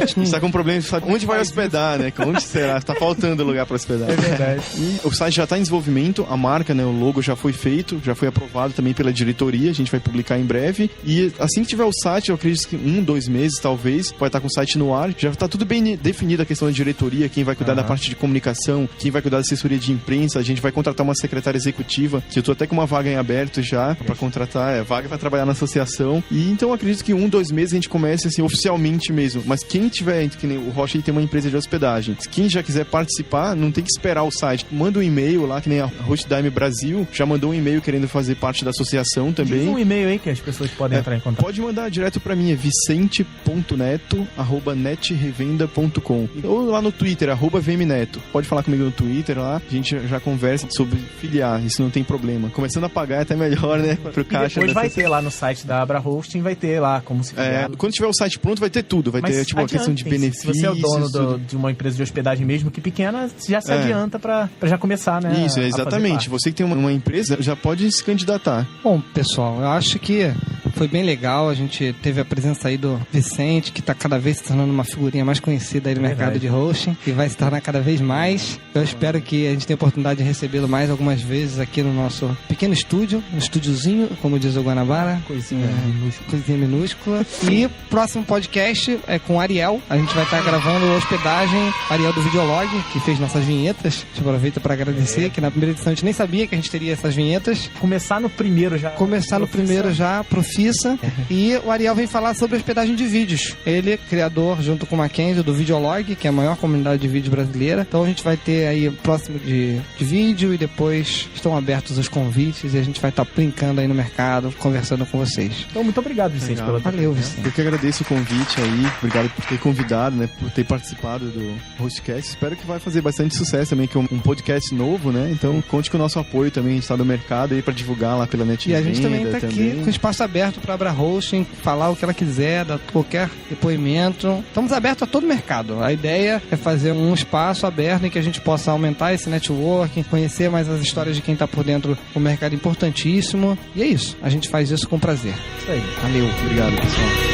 A gente tá com problema de saber onde vai hospedar, né? Onde será? Tá faltando lugar para hospedar. É verdade. E o site já está em desenvolvimento, a marca, né? O logo já foi feito, já foi aprovado também pela diretoria, a gente vai publicar em breve. E assim que tiver o site, eu acredito que 1-2 meses, talvez, vai estar com o site no ar. Já tá tudo bem definido a questão da diretoria, quem vai cuidar da parte de comunicação, quem vai cuidar da assessoria de imprensa. A gente vai contratar uma secretária executiva, que eu tô até com uma vaga em aberto já, para contratar, vaga para trabalhar na associação. E então eu acredito que 1-2 meses a gente comece assim, oficialmente mesmo. Mas quem tiver, que nem o Rocha, ele tem uma empresa de hospedagem. Quem já quiser participar, não tem que esperar o site. Manda um e-mail lá, que nem a Hostdime Brasil já mandou um e-mail querendo fazer parte da associação também. Diz um e-mail aí que as pessoas podem entrar em contato. Pode mandar direto pra mim, é vicente.neto@netrevenda.com, ou lá no Twitter, @vmneto. Pode falar comigo no Twitter lá, a gente já conversa sobre filiar, isso não tem problema. Começando a pagar é até melhor, né? Pro caixa. Depois vai ter lá no site da Abra Hosting, vai ter lá como se filiar. Quando tiver o site pronto, vai ter tudo. Vai ter tipo a questão de benefícios. Se você é o dono de uma empresa de hospedagem mesmo que pequena, já se adianta pra já começar, né? Isso, exatamente. Você que tem uma empresa, já pode se candidatar. Bom, pessoal, eu acho que foi bem legal. A gente teve a presença aí do Vicente, que tá cada vez se tornando uma figurinha mais conhecida aí do mercado de hosting, e vai se tornar cada vez mais. Eu espero que a gente tenha a oportunidade de recebê-lo mais algumas vezes aqui no nosso pequeno estúdio, um estúdiozinho, como diz o Guanabara. Coisinha minúscula. E próximo podcast é com o Ariel. A gente vai estar gravando hospedagem, Ariel do Videolog, que fez nossas vinhetas. A gente aproveita para agradecer, que na primeira edição a gente nem sabia que a gente teria essas vinhetas. Começar no primeiro já, profissa. E o Ariel vem falar sobre hospedagem de vídeos. Ele é criador, junto com o Mackenzie, do Videolog, que é a maior comunidade de vídeos brasileira. Então a gente vai ter aí próximo de vídeo, e depois estão abertos os convites e a gente vai estar brincando aí no mercado, conversando com vocês. Então muito obrigado, Vicente. Valeu, Vicente. Eu que agradeço o convite aí, obrigado por ter convidado, né, por ter participado do Hostcast. Espero que vai fazer bastante sucesso também, que é um podcast novo, né? Então conte com o nosso apoio também, a gente está no mercado aí para divulgar lá pela Net Revenda. E a gente também está aqui com espaço aberto para a Abra Hosting, falar o que ela quiser, dar qualquer depoimento. Estamos abertos a todo o mercado. A ideia é fazer um espaço aberto em que a gente possa aumentar esse networking, conhecer mais as histórias de quem está por dentro do mercado importantíssimo. E é isso. A gente faz isso com prazer. Isso aí. Valeu. Obrigado, pessoal.